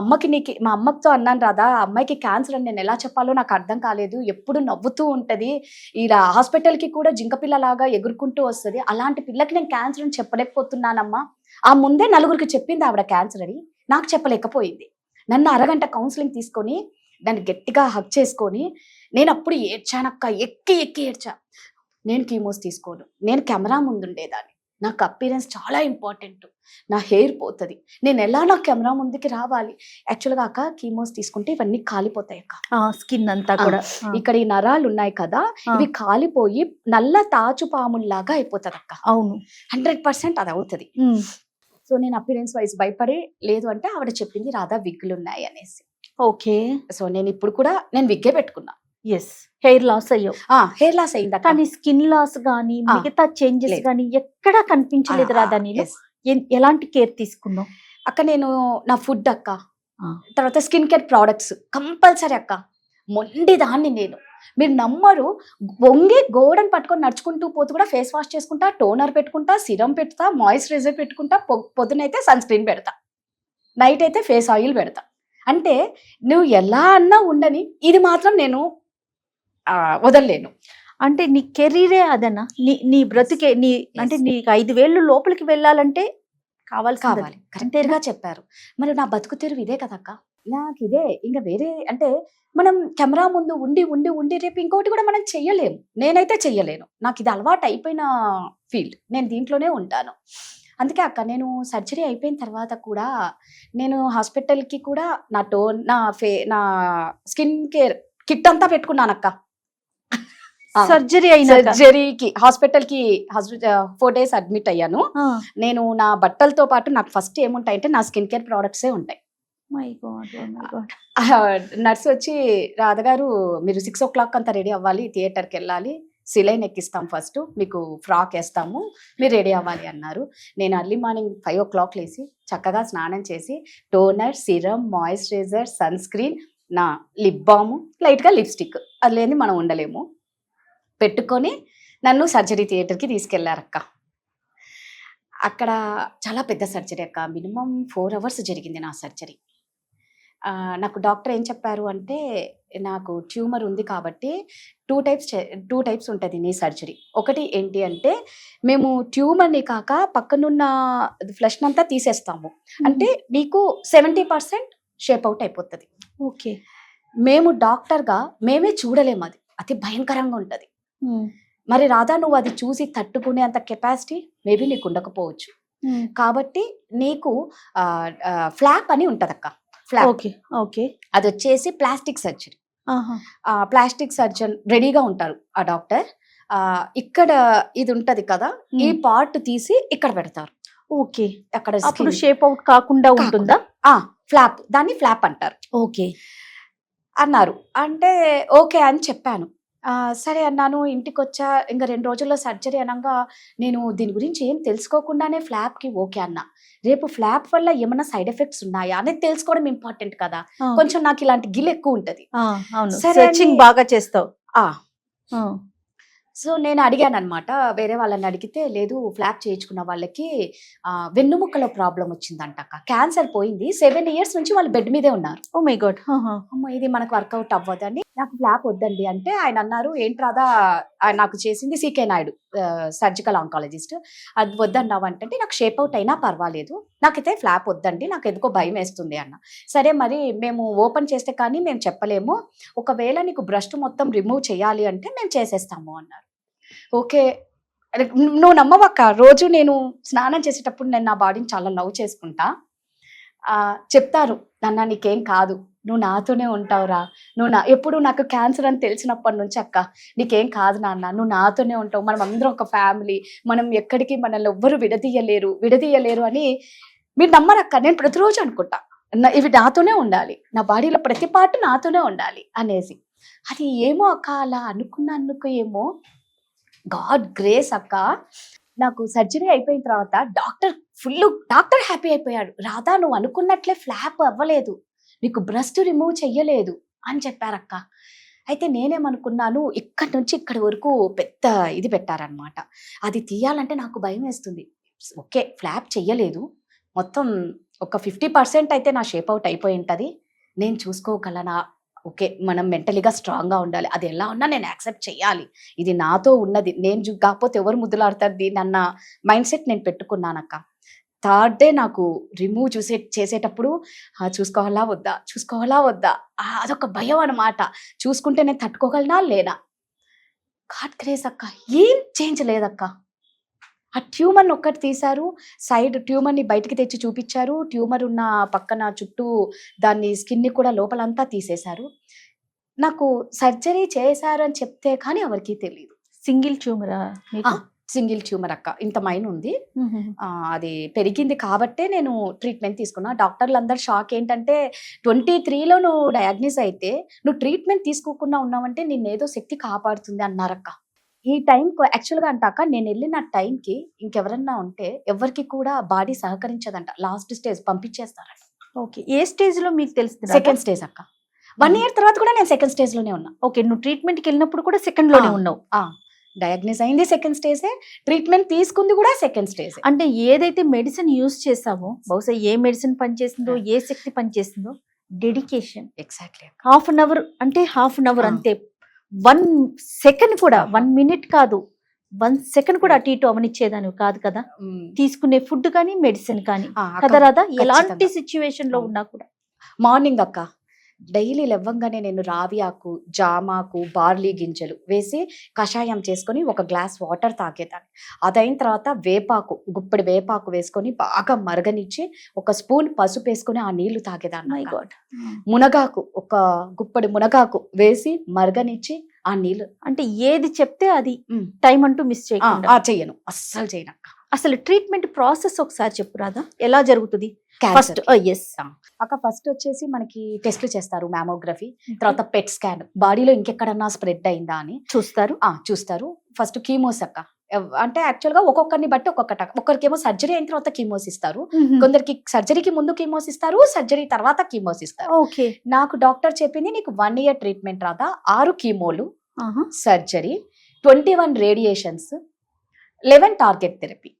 [SPEAKER 2] అమ్మతో అన్నాను, రాదా అమ్మాయికి క్యాన్సర్ అని నేను ఎలా చెప్పాలో నాకు అర్థం కాలేదు, ఎప్పుడు నవ్వుతూ ఉంటుంది, ఇలా హాస్పిటల్కి కూడా జింకపిల్లలాగా ఎగురుకుంటూ వస్తుంది, అలాంటి పిల్లకి నేను క్యాన్సర్ అని చెప్పలేకపోతున్నానమ్మా. ఆ ముందే నలుగురికి చెప్పింది ఆవిడ క్యాన్సర్ అని, నాకు చెప్పలేకపోయింది. నన్ను అరగంట కౌన్సిలింగ్ తీసుకొని దాన్ని గట్టిగా హగ్ చేసుకొని నేను అప్పుడు ఏడ్చానక్క, ఎక్కి ఏడ్చా. నేను కీమోస్ తీసుకోను, నేను కెమెరా ముందు ఉండేదాన్ని, నాకు అపీరెన్స్ చాలా ఇంపార్టెంట్, నా హెయిర్ పోతుంది, నేను ఎలా నా కెమెరా ముందుకి రావాలి. యాక్చువల్గా అక్క కీమోస్ తీసుకుంటే ఇవన్నీ కాలిపోతాయి అక్క,
[SPEAKER 3] స్కిన్ అంతా కూడా
[SPEAKER 2] ఇక్కడ ఈ నరాలు ఉన్నాయి కదా ఇవి కాలిపోయి నల్ల తాచుపాముల్లాగా అయిపోతుంది అక్క.
[SPEAKER 3] అవును,
[SPEAKER 2] 100% అది అవుతుంది. సో నేను అపీరెన్స్ వైజ్ భయపడి లేదు అంటే ఆవిడ చెప్పింది రాధా విగ్గులు ఉన్నాయి అనేసి.
[SPEAKER 3] ఓకే,
[SPEAKER 2] సో నేను ఇప్పుడు కూడా నేను విగ్గే పెట్టుకున్నా.
[SPEAKER 3] ఎస్, హెయిర్ లాస్ అయ్యావు,
[SPEAKER 2] హెయిర్ లాస్ అయింది
[SPEAKER 3] కానీ స్కిన్ లాస్ గానీ మిగతా చేంజెస్
[SPEAKER 2] లేదు.
[SPEAKER 3] గానీ ఎక్కడా కనిపించలేదు రాధా. నీలో ఎలాంటి కేర్ తీసుకున్నావు
[SPEAKER 2] అక్క? నేను నా ఫుడ్ అక్క, తర్వాత స్కిన్ కేర్ ప్రోడక్ట్స్ కంపల్సరీ అక్క. మొండి దాన్ని నేను, మీరు నమ్మరు, వంగి గోడను పట్టుకొని నడుచుకుంటూ పోతూ కూడా ఫేస్ వాష్ చేసుకుంటా, టోనర్ పెట్టుకుంటా, సిరం పెడతా, మాయిశ్చరైజర్ పెట్టుకుంటా, పొద్దునైతే సన్ స్క్రీన్ పెడతా, నైట్ అయితే ఫేస్ ఆయిల్ పెడతా. అంటే నువ్వు ఎలా అన్నా ఉండని, ఇది మాత్రం నేను వదలలేను.
[SPEAKER 3] అంటే నీ కెరీరే అదన్నా, నీ బ్రతుకే నీ అంటే నీకు 5 వేళ్ళు లోపలికి వెళ్ళాలంటే కావాలి.
[SPEAKER 2] కరెక్ట్గా చెప్పారు. మరి నా బతుకు తెరువు ఇదే కదక్క, నాకు ఇదే. ఇంకా వేరే అంటే మనం కెమెరా ముందు ఉండి ఉండి ఉండి రేపు ఇంకోటి కూడా మనం చెయ్యలేము, నేనైతే చెయ్యలేను, నాకు ఇది అలవాటు అయిపోయిన ఫీల్డ్, నేను దీంట్లోనే ఉంటాను. అందుకే అక్క నేను సర్జరీ అయిపోయిన తర్వాత కూడా నేను హాస్పిటల్కి కూడా నా స్కిన్ కేర్ కిట్ అంతా పెట్టుకున్నాను అక్క. సర్జరీకి హాస్పిటల్కి 4 days అడ్మిట్ అయ్యాను. నేను నా బట్టలతో పాటు నాకు ఫస్ట్ ఏముంటాయంటే నా స్కిన్ కేర్ ప్రోడక్ట్సే ఉంటాయి. నర్స్ వచ్చి రాధగారు మీరు 6 o'clock అంతా రెడీ అవ్వాలి, థియేటర్కి వెళ్ళాలి, సిలైన్ ఎక్కిస్తాం, ఫస్ట్ మీకు ఫ్రాక్ వేస్తాము, మీరు రెడీ అవ్వాలి అన్నారు. నేను ఎర్లీ మార్నింగ్ 5 o'clock లేసి చక్కగా స్నానం చేసి toner, serum, moisturiser, sunscreen, నా లిప్ బామ్, లైట్గా లిప్స్టిక్, అది లేని మనం ఉండలేము, పెట్టుకొని నన్ను సర్జరీ థియేటర్కి తీసుకెళ్లారక్క. అక్కడ చాలా పెద్ద సర్జరీ అక్క, మినిమం 4 hours జరిగింది నా సర్జరీ. నాకు డాక్టర్ ఏం చెప్పారు అంటే నాకు ట్యూమర్ ఉంది కాబట్టి 2 types ఉంటుంది నీ సర్జరీ. ఒకటి ఏంటి అంటే మేము ట్యూమర్ని కాక పక్కనున్న ఫ్లెష్ అంతా తీసేస్తాము, అంటే నీకు 70% షేప్ అవుట్ అయిపోతుంది.
[SPEAKER 3] ఓకే,
[SPEAKER 2] మేము డాక్టర్గా మేమే చూడలేము, అది అతి భయంకరంగా ఉంటుంది. మరి రాధా నువ్వు అది చూసి తట్టుకునే అంత కెపాసిటీ మేబీ నీకు ఉండకపోవచ్చు, కాబట్టి నీకు ఫ్లాప్ అని ఉంటుంది అక్క. ఫ్లాప్,
[SPEAKER 3] ఓకే,
[SPEAKER 2] అది వచ్చేసి ప్లాస్టిక్ సర్జరీ. ప్లాస్టిక్ సర్జన్ రెడీగా ఉంటారు ఆ డాక్టర్. ఇక్కడ ఇది ఉంటది కదా, ఈ పార్ట్ తీసి ఇక్కడ పెడతారు.
[SPEAKER 3] ఓకే,
[SPEAKER 2] అక్కడ
[SPEAKER 3] అప్పుడు షేప్ అవుట్ కాకుండా ఉంటుందా?
[SPEAKER 2] ఫ్లాప్, దాన్ని ఫ్లాప్ అంటారు.
[SPEAKER 3] ఓకే
[SPEAKER 2] అన్నారు. అంటే ఓకే అని చెప్పాను. సరే అన్నాను. ఇంటికి వచ్చా, ఇంకా 2 రోజుల్లో సర్జరీ అనగా నేను దీని గురించి ఏం తెలుసుకోకుండానే ఫ్లాప్కి ఓకే అన్నా. రేపు ఫ్లాప్ వల్ల ఏమైనా సైడ్ ఎఫెక్ట్స్ ఉన్నాయా అనేది తెలుసుకోవడం ఇంపార్టెంట్ కదా. కొంచెం నాకు ఇలాంటి గిల్ ఎక్కువ ఉంటది.
[SPEAKER 3] సర్చింగ్ బాగా చేస్తావు.
[SPEAKER 2] సో నేను అడిగాను అనమాట. వేరే వాళ్ళని అడిగితే, లేదు ఫ్లాప్ చేయించుకున్న వాళ్ళకి వెన్నుముక్కలో ప్రాబ్లం వచ్చిందంట అక్క. క్యాన్సర్ పోయింది, 7 years నుంచి వాళ్ళు బెడ్ మీదే ఉన్నారు.
[SPEAKER 3] Oh my God.
[SPEAKER 2] అమ్మ ఇది మనకు వర్కౌట్ అవ్వదని, నాకు ఫ్లాప్ వద్దండి అంటే ఆయన అన్నారు, ఏంట్రాదా నాకు చేసింది సీకే నాయుడు సర్జికల్ ఆంకాలజిస్ట్, అది వద్దన్నావు అంటే నాకు షేప్ అవుట్ అయినా పర్వాలేదు, నాకైతే ఫ్లాప్ వద్దండి, నాకు ఎందుకో భయం వేస్తుంది అన్న. సరే మరి మేము ఓపెన్ చేస్తే కానీ మేము చెప్పలేము, ఒకవేళ నీకు బ్రెస్ట్ మొత్తం రిమూవ్ చేయాలి అంటే మేము చేసేస్తాము అన్నారు. ఓకే, నువ్వు నమ్మవక్క, రోజు నేను స్నానం చేసేటప్పుడు నేను నా బాడీని చాలా లవ్ చేసుకుంటా. చెప్తారు, నాన్న నీకేం కాదు, నువ్వు నాతోనే ఉంటావురా, ఎప్పుడు నాకు క్యాన్సర్ అని తెలిసినప్పటి నుంచి అక్క నీకేం కాదు నాన్న, నువ్వు నాతోనే ఉంటావు, మనం అందరం ఒక ఫ్యామిలీ, మనం ఎక్కడికి మనల్ని ఎవ్వరు విడదీయలేరు అని మీరు నమ్మరక్క. నేను ప్రతిరోజు అనుకుంటా, ఇవి నాతోనే ఉండాలి, నా బాడీలో ప్రతి పార్ట్ నాతోనే ఉండాలి అనేసి. అది ఏమో అక్క, అలా అనుకున్నందుకు ఏమో గాడ్ గ్రేస్ అక్క, నాకు సర్జరీ అయిపోయిన తర్వాత డాక్టర్ హ్యాపీ అయిపోయాడు. రాధా నువ్వు అనుకున్నట్లే ఫ్లాప్ అవ్వలేదు, నీకు బ్రెస్ట్ రిమూవ్ చెయ్యలేదు అని చెప్పారక్క. అయితే నేనేమనుకున్నాను, ఇక్కడి నుంచి ఇక్కడి వరకు పెద్ద ఇది పెట్టారనమాట. అది తీయాలంటే నాకు భయం వేస్తుంది. ఓకే ఫ్లాప్ చెయ్యలేదు, మొత్తం ఒక 50% అయితే నా షేప్ అవుట్ అయిపోయి ఉంటుంది, నేను చూసుకోగలనా, ఓకే మనం మెంటలీగా స్ట్రాంగ్గా ఉండాలి, అది ఎలా ఉన్నా నేను యాక్సెప్ట్ చేయాలి, ఇది నాతో ఉన్నది, నేను కాకపోతే ఎవరు ముద్దులాడతారు దీన్ని అన్న మైండ్ సెట్ నేను పెట్టుకున్నానక్క. 3rd day నాకు రిమూవ్ చేసేటప్పుడు చూసుకోవాలా వద్దా అదొక భయం అనమాట. చూసుకుంటే నేను తట్టుకోగలనా లేనా. గాడ్ గ్రేస్ అక్క, ఏం చేంజ్ లేదక్క. ఆ ట్యూమర్ని ఒక్కటి తీశారు, సైడ్ ట్యూమర్ని బయటికి తెచ్చి చూపించారు, ట్యూమర్ ఉన్న పక్కన చుట్టూ దాన్ని స్కిన్ని కూడా లోపలంతా తీసేశారు. నాకు సర్జరీ చేశారు అని చెప్తే కానీ ఎవరికి తెలియదు.
[SPEAKER 3] సింగిల్ ట్యూమరా?
[SPEAKER 2] సింగిల్ ట్యూమర్ అక్క, ఇంత మైన్ ఉంది, అది పెరిగింది కాబట్టే నేను ట్రీట్మెంట్ తీసుకున్నా. డాక్టర్లు అందరు షాక్ ఏంటంటే 23లో నువ్వు డయాగ్నోస్ అయితే నువ్వు ట్రీట్మెంట్ తీసుకోకుండా ఉన్నావంటే నిన్నేదో శక్తి కాపాడుతుంది అన్నారక్క. ఈ టైంకి యాక్చువల్గా అంటాక నేను వెళ్ళిన టైంకి ఇంకెవరన్నా ఉంటే ఎవరికి కూడా బాడీ సహకరించదంట, లాస్ట్ స్టేజ్ పంపించేస్తారంట.
[SPEAKER 3] ఓకే, ఏ స్టేజ్ లో మీకు తెలుస్తుంది?
[SPEAKER 2] సెకండ్ స్టేజ్ అక్క. 1 year తర్వాత కూడా నేను సెకండ్ స్టేజ్ లోనే ఉన్నా.
[SPEAKER 3] ఓకే, నువ్వు ట్రీట్మెంట్కి వెళ్ళినప్పుడు కూడా సెకండ్ లోనే ఉన్నావు?
[SPEAKER 2] డయాగ్నోస్ అయింది సెకండ్ స్టేజే, ట్రీట్మెంట్ తీసుకుంది కూడా సెకండ్ స్టేజ్.
[SPEAKER 3] అంటే ఏదైతే మెడిసిన్ యూజ్ చేసావో, బహుశా ఏ మెడిసిన్ పనిచేసిందో, ఏ శక్తి పనిచేసిందో, dedication.
[SPEAKER 2] Exactly.
[SPEAKER 3] Half an hour అంతే. 1 second కూడా, 1 minute కాదు, 1 second కూడా అటు ఇటు అవనిచ్చేదాన్ని కాదు కదా. తీసుకునే ఫుడ్ కానీ మెడిసిన్ కానీ కదా రాదా, ఎలాంటి సిచ్యువేషన్ లో ఉన్నా కూడా.
[SPEAKER 2] మార్నింగ్ అక్క డైలీ లేవగానే నేను రావి ఆకు, జామాకు, బార్లీ గింజలు వేసి కషాయం చేసుకొని 1 glass వాటర్ తాగేదాన్ని. అదైన తర్వాత గుప్పెడు వేపాకు వేసుకొని బాగా మరగనిచ్చి 1 spoon పసుపు వేసుకొని ఆ నీళ్లు తాగేదాన్ని. మునగాకు, 1 గుప్పెడు మునగాకు వేసి మరగనిచ్చి ఆ నీళ్లు.
[SPEAKER 3] అంటే ఏది చెప్తే అది టైం అంటూ మిస్
[SPEAKER 2] చెయ్యను, అస్సలు చేయనక్క.
[SPEAKER 3] అసలు ట్రీట్మెంట్ ప్రాసెస్ ఒకసారి చెప్పు రాదా, ఎలా జరుగుతుంది?
[SPEAKER 2] ఫస్ట్ అక్క ఫస్ట్ వచ్చేసి మనకి టెస్ట్లు చేస్తారు, మ్యామోగ్రఫీ, తర్వాత పెట్ స్కాన్, బాడీలో ఇంకెక్కడన్నా స్ప్రెడ్ అయిందా అని చూస్తారు. ఫస్ట్ కీమోస్ అక్క, అంటే యాక్చువల్ గా ఒక్కొక్కరిని బట్టి ఒక్కరికేమో సర్జరీ అయిన తర్వాత కీమోస్ ఇస్తారు, కొందరికి సర్జరీకి ముందు కీమోస్ ఇస్తారు, సర్జరీ తర్వాత కీమోస్ ఇస్తారు.
[SPEAKER 3] ఓకే,
[SPEAKER 2] నాకు డాక్టర్ చెప్పింది నీకు 1 year ట్రీట్మెంట్ రాదా, 6 కీమోలు, surgery, 21 radiations, 11 target therapy.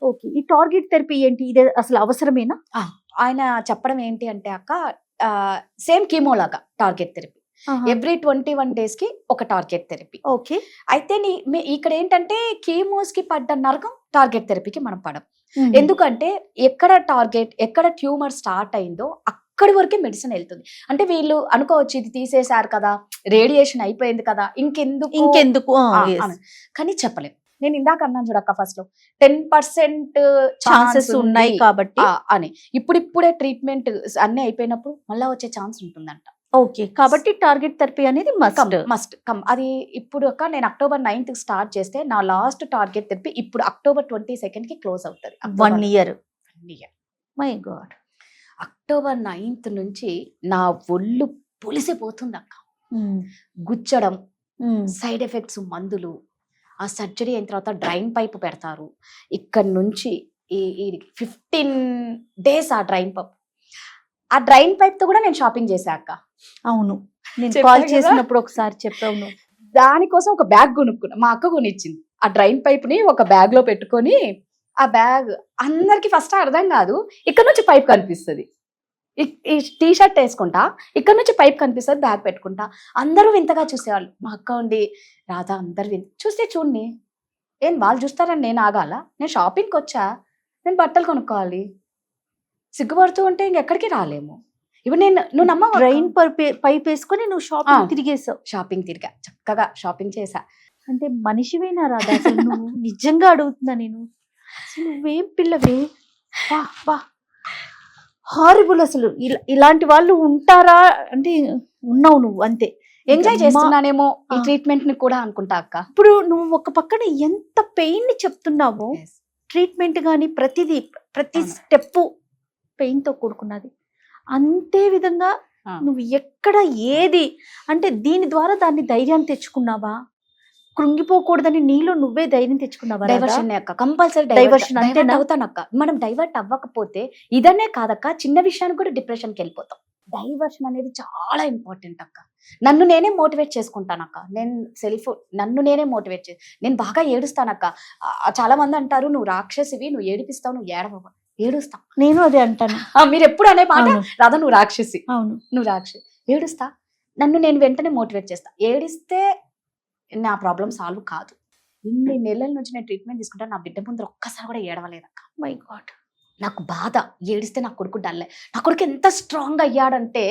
[SPEAKER 3] Okay, ఈ టార్గెట్ థెరపీ ఏంటి, ఇది అసలు అవసరమేనా?
[SPEAKER 2] ఆయన చెప్పడం ఏంటి అంటే అక్క, సేమ్ కీమో లాగా టార్గెట్ థెరపీ, ఎవ్రీ 21 days కి 1 టార్గెట్ థెరపీ.
[SPEAKER 3] ఓకే,
[SPEAKER 2] అయితే ఇక్కడ ఏంటంటే కీమోస్ కి పడ్డ నరకం టార్గెట్ థెరపీకి మనం పడం. ఎందుకంటే ఎక్కడ ట్యూమర్ స్టార్ట్ అయిందో అక్కడి వరకే మెడిసిన్ వెళ్తుంది. అంటే వీళ్ళు అనుకోవచ్చు ఇది తీసేశారు కదా, రేడియేషన్ అయిపోయింది కదా, ఇంకెందుకు కానీ చెప్పలేం. నేను ఇందాక అన్నాను చూడక్క, ఫస్ట్ లో 10%
[SPEAKER 3] ఛాన్సెస్ ఉన్నాయి కాబట్టి
[SPEAKER 2] అని, ఇప్పుడిప్పుడే ట్రీట్మెంట్ అన్ని అయిపోయినప్పుడు మళ్ళా వచ్చే ఛాన్స్ ఉంటుందంట.
[SPEAKER 3] ఓకే, కాబట్టి టార్గెట్ థెరపీ అనేది మస్ట్.
[SPEAKER 2] Must come. అది ఇప్పుడు నేను October 9th స్టార్ట్ చేస్తే నా లాస్ట్ టార్గెట్ తెప్పి ఇప్పుడు October 22nd కి క్లోజ్ అవుతుంది.
[SPEAKER 3] 1 year. My God.
[SPEAKER 2] October 9th నుంచి నా ఒళ్ళు పులిసిపోతుంది అక్క. గుచ్చడం, సైడ్ ఎఫెక్ట్స్, మందులు, ఆ సర్జరీ అయిన తర్వాత డ్రైన్ పైప్ పెడతారు. ఇక్కడ నుంచి ఈ 15 days ఆ డ్రైన్ పైప్. ఆ డ్రైన్ పైప్ తో కూడా నేను షాపింగ్ చేశా అక్క.
[SPEAKER 3] అవును, నేను
[SPEAKER 2] చెప్పా
[SPEAKER 3] కాల్
[SPEAKER 2] కదా?
[SPEAKER 3] చేసినప్పుడు ఒకసారి చెప్పావు.
[SPEAKER 2] దానికోసం ఒక బ్యాగ్ కొనుక్కున్నా, మా అక్క కొనిచ్చింది. ఆ డ్రైన్ పైప్ ని ఒక బ్యాగ్ లో పెట్టుకొని, ఆ బ్యాగ్ అందరికి ఫస్ట్ అర్థం కాదు, ఇక్కడ నుంచి పైప్ కనిపిస్తుంది. ఈ టీ షర్ట్ వేసుకుంటా, ఇక్కడ నుంచి పైప్ కనిపిస్తుంది, బ్యాగ్ పెట్టుకుంటా. అందరూ వింతగా చూసేవాళ్ళు. మా అక్క ఉండి, రాధా అందరు చూస్తే చూడండి, ఏం వాళ్ళు చూస్తారని నేను ఆగాల? నేను షాపింగ్కి వచ్చా, నేను బట్టలు కొనుక్కోవాలి. సిగ్గుపడుతూ ఉంటే ఇంకెక్కడికి రాలేము. ఇప్పుడు నువ్వు నమ్మ
[SPEAKER 3] డ్రైన్ పైప్ వేసుకొని నువ్వు షాపింగ్ తిరిగేసావు.
[SPEAKER 2] షాపింగ్ తిరిగా, చక్కగా షాపింగ్ చేసా.
[SPEAKER 3] అంటే మనిషివేనా రాదా అసలు నువ్వు? నిజంగా అడుగుతున్నా నేను, అసలు నువ్వేం పిల్లవే? హారిబుల్. అసలు ఇలాంటి వాళ్ళు ఉంటారా అంటే ఉన్నావు నువ్వు, అంతే.
[SPEAKER 2] ఎంజాయ్ చేస్తున్నానేమో ఈ ట్రీట్మెంట్ ని కూడా అనుకుంటా అక్క.
[SPEAKER 3] ఇప్పుడు నువ్వు ఒక పక్కన ఎంత పెయిన్ ని చెప్తున్నావో, ట్రీట్మెంట్ గానీ ప్రతి స్టెప్ పెయిన్ తో కూడుకున్నది. అంతే విధంగా నువ్వు ఎక్కడ ఏది అంటే దీని ద్వారా దాన్ని ధైర్యాన్ని తెచ్చుకున్నావా? కృంగిపోకూడదని నీలో నువ్వే ధైర్యం తెచ్చుకున్నావా?
[SPEAKER 2] డైవర్షన్ అక్క, కంపల్సరీ
[SPEAKER 3] డైవర్షన్ అంటే
[SPEAKER 2] అవుతానక్క. మనం డైవర్ట్ అవ్వకపోతే ఇదనే కాదక్క, చిన్న విషయానికి కూడా డిప్రెషన్కి వెళ్ళిపోతాం. డైవర్షన్ అనేది చాలా ఇంపార్టెంట్ అక్క. నన్ను నేనే మోటివేట్ చేసుకుంటానక్క. నన్ను నేనే మోటివేట్ చేసి నేను బాగా ఏడుస్తానక్క. చాలా మంది అంటారు, నువ్వు రాక్షసివి, నువ్వు ఏడిపిస్తావు, నువ్వు ఏడవ. ఏడుస్తా, నేను అదే అంటాను. మీరు ఎప్పుడు అనే మాట, రాధా నువ్వు రాక్షసి, అవును నువ్వు రాక్షసి. ఏడుస్తా, నన్ను నేను వెంటనే మోటివేట్ చేస్తా. ఏడిస్తే నా ప్రాబ్లం సాల్వ్ కాదు. ఇన్ని నెలల నుంచి నేను ట్రీట్మెంట్ తీసుకుంటా, నా బిడ్డ ముందర ఒక్కసారి కూడా ఏడవలేదక్క. మై గాడ్, నాకు బాధ. ఏడిస్తే నా కొడుకు డల్లే. నా కొడుకు ఎంత స్ట్రాంగ్ అయ్యాడంటే,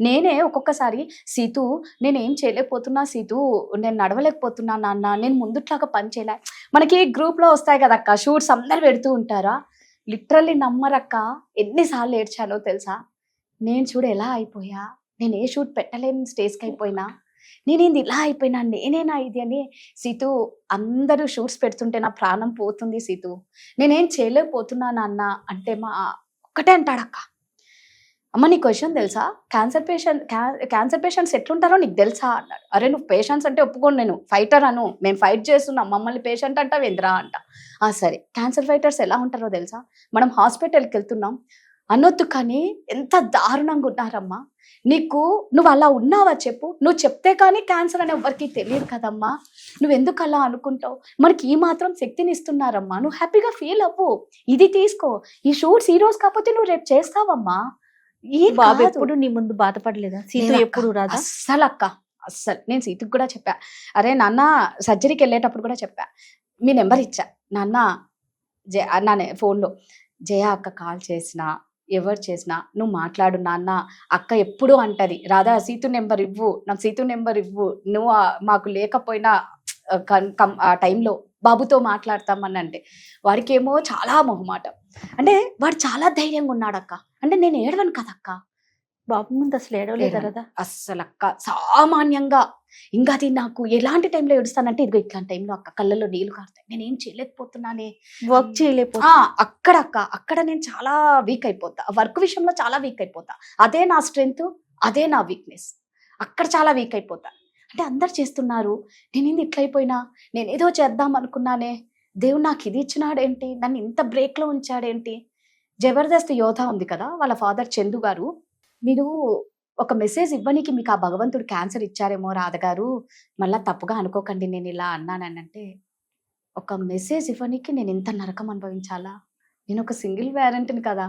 [SPEAKER 2] నేనే ఒక్కొక్కసారి, సీతు నేనేం చేయలేకపోతున్నా, సీతు నేను నడవలేకపోతున్నా నాన్న, నేను ముందుట్లాగా పని చేయలే. మనకి గ్రూప్లో వస్తాయి కదక్క షూట్స్, అందరు పెడుతూ ఉంటారా. లిటరల్లీ నమ్మరక్క, ఎన్నిసార్లు ఏడ్చానో తెలుసా. నేను చూడు ఎలా అయిపోయా, నేను ఏ షూట్ పెట్టలేని స్టేజ్కి అయిపోయినా, నేనేంది ఇలా అయిపోయినా, నేనేనా ఇది అని. సీతు అందరూ షూట్స్ పెడుతుంటే నా ప్రాణం పోతుంది సీతు, నేనేం చేయలేకపోతున్నాను అన్న అంటే ఒక్కటే అంటాడక్క, అమ్మ నీ క్వశ్చన్ తెలుసా, క్యాన్సర్ పేషెంట్స్ ఎట్లుంటారో నీకు తెలుసా అన్నాడు. అరే నువ్వు పేషెంట్స్ అంటే ఒప్పుకోను, నేను ఫైటర్ అను, మేము ఫైట్ చేస్తున్నాం, మమ్మల్ని పేషెంట్ అంటావు ఎందురా అంట. సరే క్యాన్సర్ ఫైటర్స్ ఎలా ఉంటారో తెలుసా, మనం హాస్పిటల్కి వెళ్తున్నాం అనొద్దు, కానీ ఎంత దారుణంగా ఉన్నారమ్మా. నువ్వు అలా ఉన్నావా చెప్పు, నువ్వు చెప్తే కానీ క్యాన్సర్ అని ఎవరికి తెలియదు కదమ్మా, నువ్వెందుకు అలా అనుకుంటావు, మనకి ఈ మాత్రం శక్తిని ఇస్తున్నారమ్మా, నువ్వు హ్యాపీగా ఫీల్ అవ్వు, ఇది తీసుకో, ఈ షూట్స్ ఈ రోజు కాకపోతే నువ్వు రేపు చేస్తావమ్మా. ఈ
[SPEAKER 3] బాబు ఎప్పుడు నీ ముందు బాధపడలేదా? సీత ఎప్పుడు రాదా?
[SPEAKER 2] అస్సలు అక్క, అస్సలు. నేను సీతకు కూడా చెప్పా, అరే నాన్న సర్జరీకి వెళ్ళేటప్పుడు కూడా చెప్పా, మీ నెంబర్ ఇచ్చా, నాన్న ఫోన్లో జయ అక్క కాల్ చేసినా, ఎవరు చేసినా నువ్వు మాట్లాడు నాన్న. అక్క ఎప్పుడు అంటది, రాధా సీతు నెంబర్ ఇవ్వు, నాకు సీతు నెంబర్ ఇవ్వు, నువ్వు మాకు లేకపోయినా ఆ టైంలో బాబుతో మాట్లాడతామని. అంటే వాడికి ఏమో చాలా మొహమాటం, అంటే వాడు చాలా ధైర్యంగా ఉన్నాడక్క. అంటే నేను ఏడవను కదక్క,
[SPEAKER 3] బాబు ముందు అసలు ఏడవలేదు కదా
[SPEAKER 2] అస్సలు అక్క, సామాన్యంగా. ఇంకా అది నాకు ఎలాంటి టైంలో ఏడుస్తానంటే, ఇదిగో ఇట్లాంటి టైంలో అక్క కళ్ళల్లో నీళ్లు కారుతాయి, నేనేం చేయలేకపోతున్నానే,
[SPEAKER 3] వర్క్ చేయలేకపోతా.
[SPEAKER 2] అక్కడ నేను చాలా వీక్ అయిపోతా, వర్క్ విషయంలో చాలా వీక్ అయిపోతా. అదే నా స్ట్రెంగ్త్, అదే నా వీక్నెస్. అక్కడ చాలా వీక్ అయిపోతా. అంటే అందరు చేస్తున్నారు, నేనేంది ఇట్లయిపోయినా, నేనేదో చేద్దాం అనుకున్నానే, దేవుడు నాకు ఇది ఇచ్చినాడేంటి, నన్ను ఇంత బ్రేక్లో ఉంచాడేంటి. జబర్దస్త్ యోధా ఉంది కదా, వాళ్ళ ఫాదర్ చందు గారు, మీరు ఒక మెసేజ్ ఇవ్వనికి మీకు ఆ భగవంతుడు క్యాన్సర్ ఇచ్చారేమో రాధగారు, మళ్ళీ తప్పుగా అనుకోకండి నేను ఇలా అన్నానంటే, ఒక మెసేజ్ ఇవ్వనికి నేను ఇంత నరకం అనుభవించాలా, నేను ఒక సింగిల్ పేరెంట్ని కదా,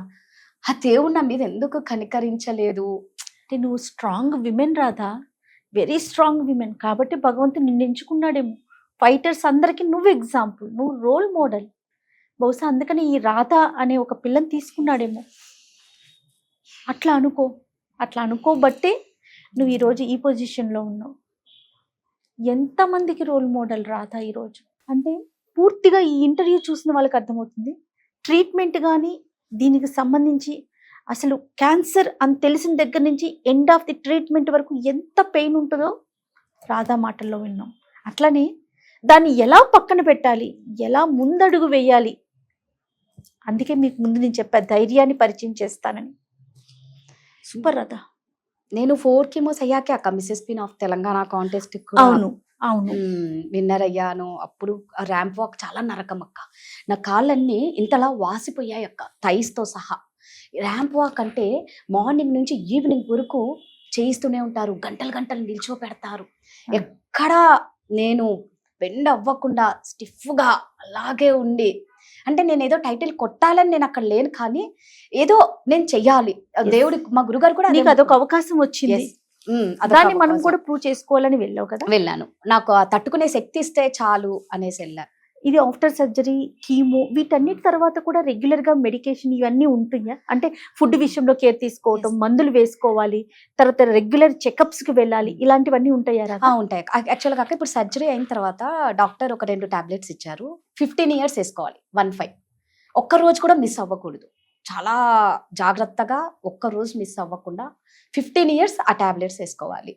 [SPEAKER 2] ఆ దేవుడు నా మీద ఎందుకు కనికరించలేదు.
[SPEAKER 3] అంటే నువ్వు strong women Radha, very strong women, కాబట్టి భగవంతుడు నిన్ను ఎంచుకున్నాడేమో. ఫైటర్స్ అందరికీ నువ్వు ఎగ్జాంపుల్, నువ్వు రోల్ మోడల్. బహుశా అందుకని ఈ రాధ అనే ఒక పిల్లని తీసుకున్నాడేమో. అట్లా అనుకోబట్టే నువ్వు ఈరోజు ఈ పొజిషన్లో ఉన్నావు. ఎంతమందికి రోల్ మోడల్ రాధా ఈరోజు. అంటే పూర్తిగా ఈ ఇంటర్వ్యూ చూసిన వాళ్ళకి అర్థమవుతుంది, ట్రీట్మెంట్ కానీ దీనికి సంబంధించి అసలు క్యాన్సర్ అని తెలిసిన దగ్గర నుంచి ఎండ్ ఆఫ్ ది ట్రీట్మెంట్ వరకు ఎంత పెయిన్ ఉంటుందో రాధా మాటల్లో విన్నాం. అట్లనే దాన్ని ఎలా పక్కన పెట్టాలి, ఎలా ముందడుగు వేయాలి, అందుకే మీకు ముందు నేను చెప్పా ధైర్యాన్ని పరిచయం చేస్తానని. సూపర్ రాధా.
[SPEAKER 2] నేను 4 కిమోస్ అయ్యాకే అక్క Mrs pin of Telangana contest
[SPEAKER 3] అవును అవును
[SPEAKER 2] విన్నర్ అయ్యాను. అప్పుడు ర్యాంప్ వాక్ చాలా నరకం అక్క. నా కాళ్ళన్నీ ఇంతలా వాసిపోయాయి అక్క, థైస్తో సహా. ర్యాంప్ వాక్ అంటే మార్నింగ్ నుంచి ఈవినింగ్ వరకు చేయిస్తూనే ఉంటారు, గంటలు గంటలు నిల్చోపెడతారు. ఎక్కడ నేను బెండ్ అవ్వకుండా స్టిఫ్గా అలాగే ఉండి, అంటే నేను ఏదో టైటిల్ కొట్టాలని నేను అక్కడ లేను, కానీ ఏదో నేను చెయ్యాలి. దేవుడి మా గురుగారు కూడా
[SPEAKER 3] నీకు అదొక అవకాశం వచ్చింది, దాన్ని మనం కూడా ప్రూవ్ చేసుకోవాలని వెళ్ళావు కదా.
[SPEAKER 2] వెళ్ళాను. నాకు ఆ తట్టుకునే శక్తి ఇస్తే చాలు అనేసి వెళ్ళా.
[SPEAKER 3] ఇది ఆఫ్టర్ సర్జరీ, కీమో, వీటన్నిటి తర్వాత కూడా రెగ్యులర్ గా మెడికేషన్ ఇవన్నీ ఉంటున్నాయా? అంటే ఫుడ్ విషయంలో కేర్ తీసుకోవటం, మందులు వేసుకోవాలి, తర్వాత రెగ్యులర్ చెకప్స్ కి వెళ్ళాలి, ఇలాంటివన్నీ ఉంటాయా?
[SPEAKER 2] ఉంటాయి. యాక్చువల్గా కాక ఇప్పుడు సర్జరీ అయిన తర్వాత డాక్టర్ ఒక 2 టాబ్లెట్స్ ఇచ్చారు. 15 years వేసుకోవాలి, 15. ఒక్క రోజు కూడా మిస్ అవ్వకూడదు. చాలా జాగ్రత్తగా ఒక్క రోజు మిస్ అవ్వకుండా 15 years ఆ టాబ్లెట్స్ వేసుకోవాలి.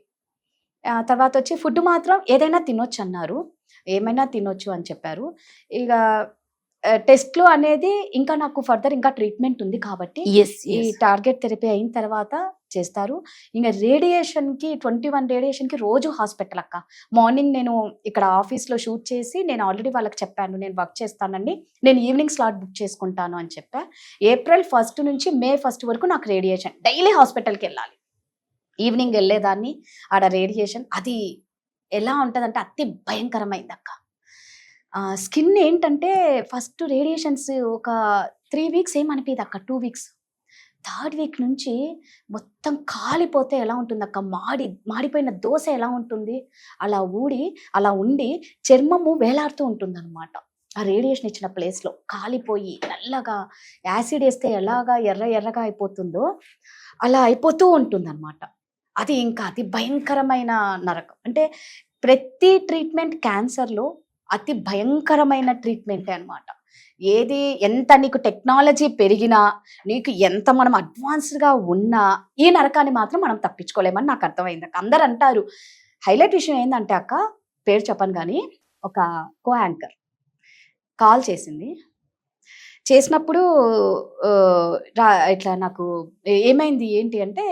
[SPEAKER 2] తర్వాత వచ్చి ఫుడ్ మాత్రం ఏదైనా తినొచ్చు అన్నారు, ఏమైనా తినొచ్చు అని చెప్పారు. ఇక టెస్ట్లు అనేది ఇంకా నాకు ఫర్దర్ ఇంకా ట్రీట్మెంట్ ఉంది కాబట్టి ఈ టార్గెట్ థెరపీ అయిన తర్వాత చేస్తారు. ఇంకా రేడియేషన్కి 21 రేడియేషన్కి రోజు హాస్పిటల్ అక్క. మార్నింగ్ నేను ఇక్కడ ఆఫీస్లో షూట్ చేసి నేను ఆల్రెడీ వాళ్ళకి చెప్పాను, నేను వర్క్ చేస్తానండి, నేను ఈవినింగ్ స్లాట్ బుక్ చేసుకుంటాను అని చెప్పా. April 1st నుంచి May 1st వరకు నాకు రేడియేషన్, డైలీ హాస్పిటల్కి వెళ్ళాలి. ఈవినింగ్ వెళ్ళేదాన్ని, ఆడ రేడియేషన్ అది ఎలా ఉంటుందంటే అతి భయంకరమైంది అక్క. స్కిన్ ఏంటంటే ఫస్ట్ రేడియేషన్స్ ఒక 3 weeks ఏమనిపించదు అక్క, 2 weeks. 3rd week నుంచి మొత్తం కాలిపోతే ఎలా ఉంటుంది అక్క, మాడిపోయిన దోశ ఎలా ఉంటుంది అలా ఊడి అలా ఉండి చర్మము వేలాడుతూ ఉంటుంది అనమాట. ఆ రేడియేషన్ ఇచ్చిన ప్లేస్లో కాలిపోయి నల్లగా, యాసిడ్ వేస్తే ఎలాగా ఎర్రగా అయిపోతుందో అలా అయిపోతూ ఉంటుంది అనమాట. అది ఇంకా అతి భయంకరమైన నరకం. అంటే ప్రతి ట్రీట్మెంట్ క్యాన్సర్లో అతి భయంకరమైన ట్రీట్మెంటే అనమాట. ఏది ఎంత నీకు టెక్నాలజీ పెరిగినా, నీకు ఎంత మనం అడ్వాన్స్డ్గా ఉన్నా, ఈ నరకాన్ని మాత్రం మనం తప్పించుకోలేమని నాకు అర్థమైంది అక్క. అందరు అంటారు. హైలైట్ విషయం ఏంటంటే అక్క, పేరు చెప్పను కానీ, ఒక కో యాంకర్ కాల్ చేసింది. చేసినప్పుడు ఇట్లా నాకు ఏమైంది ఏంటి అంటే,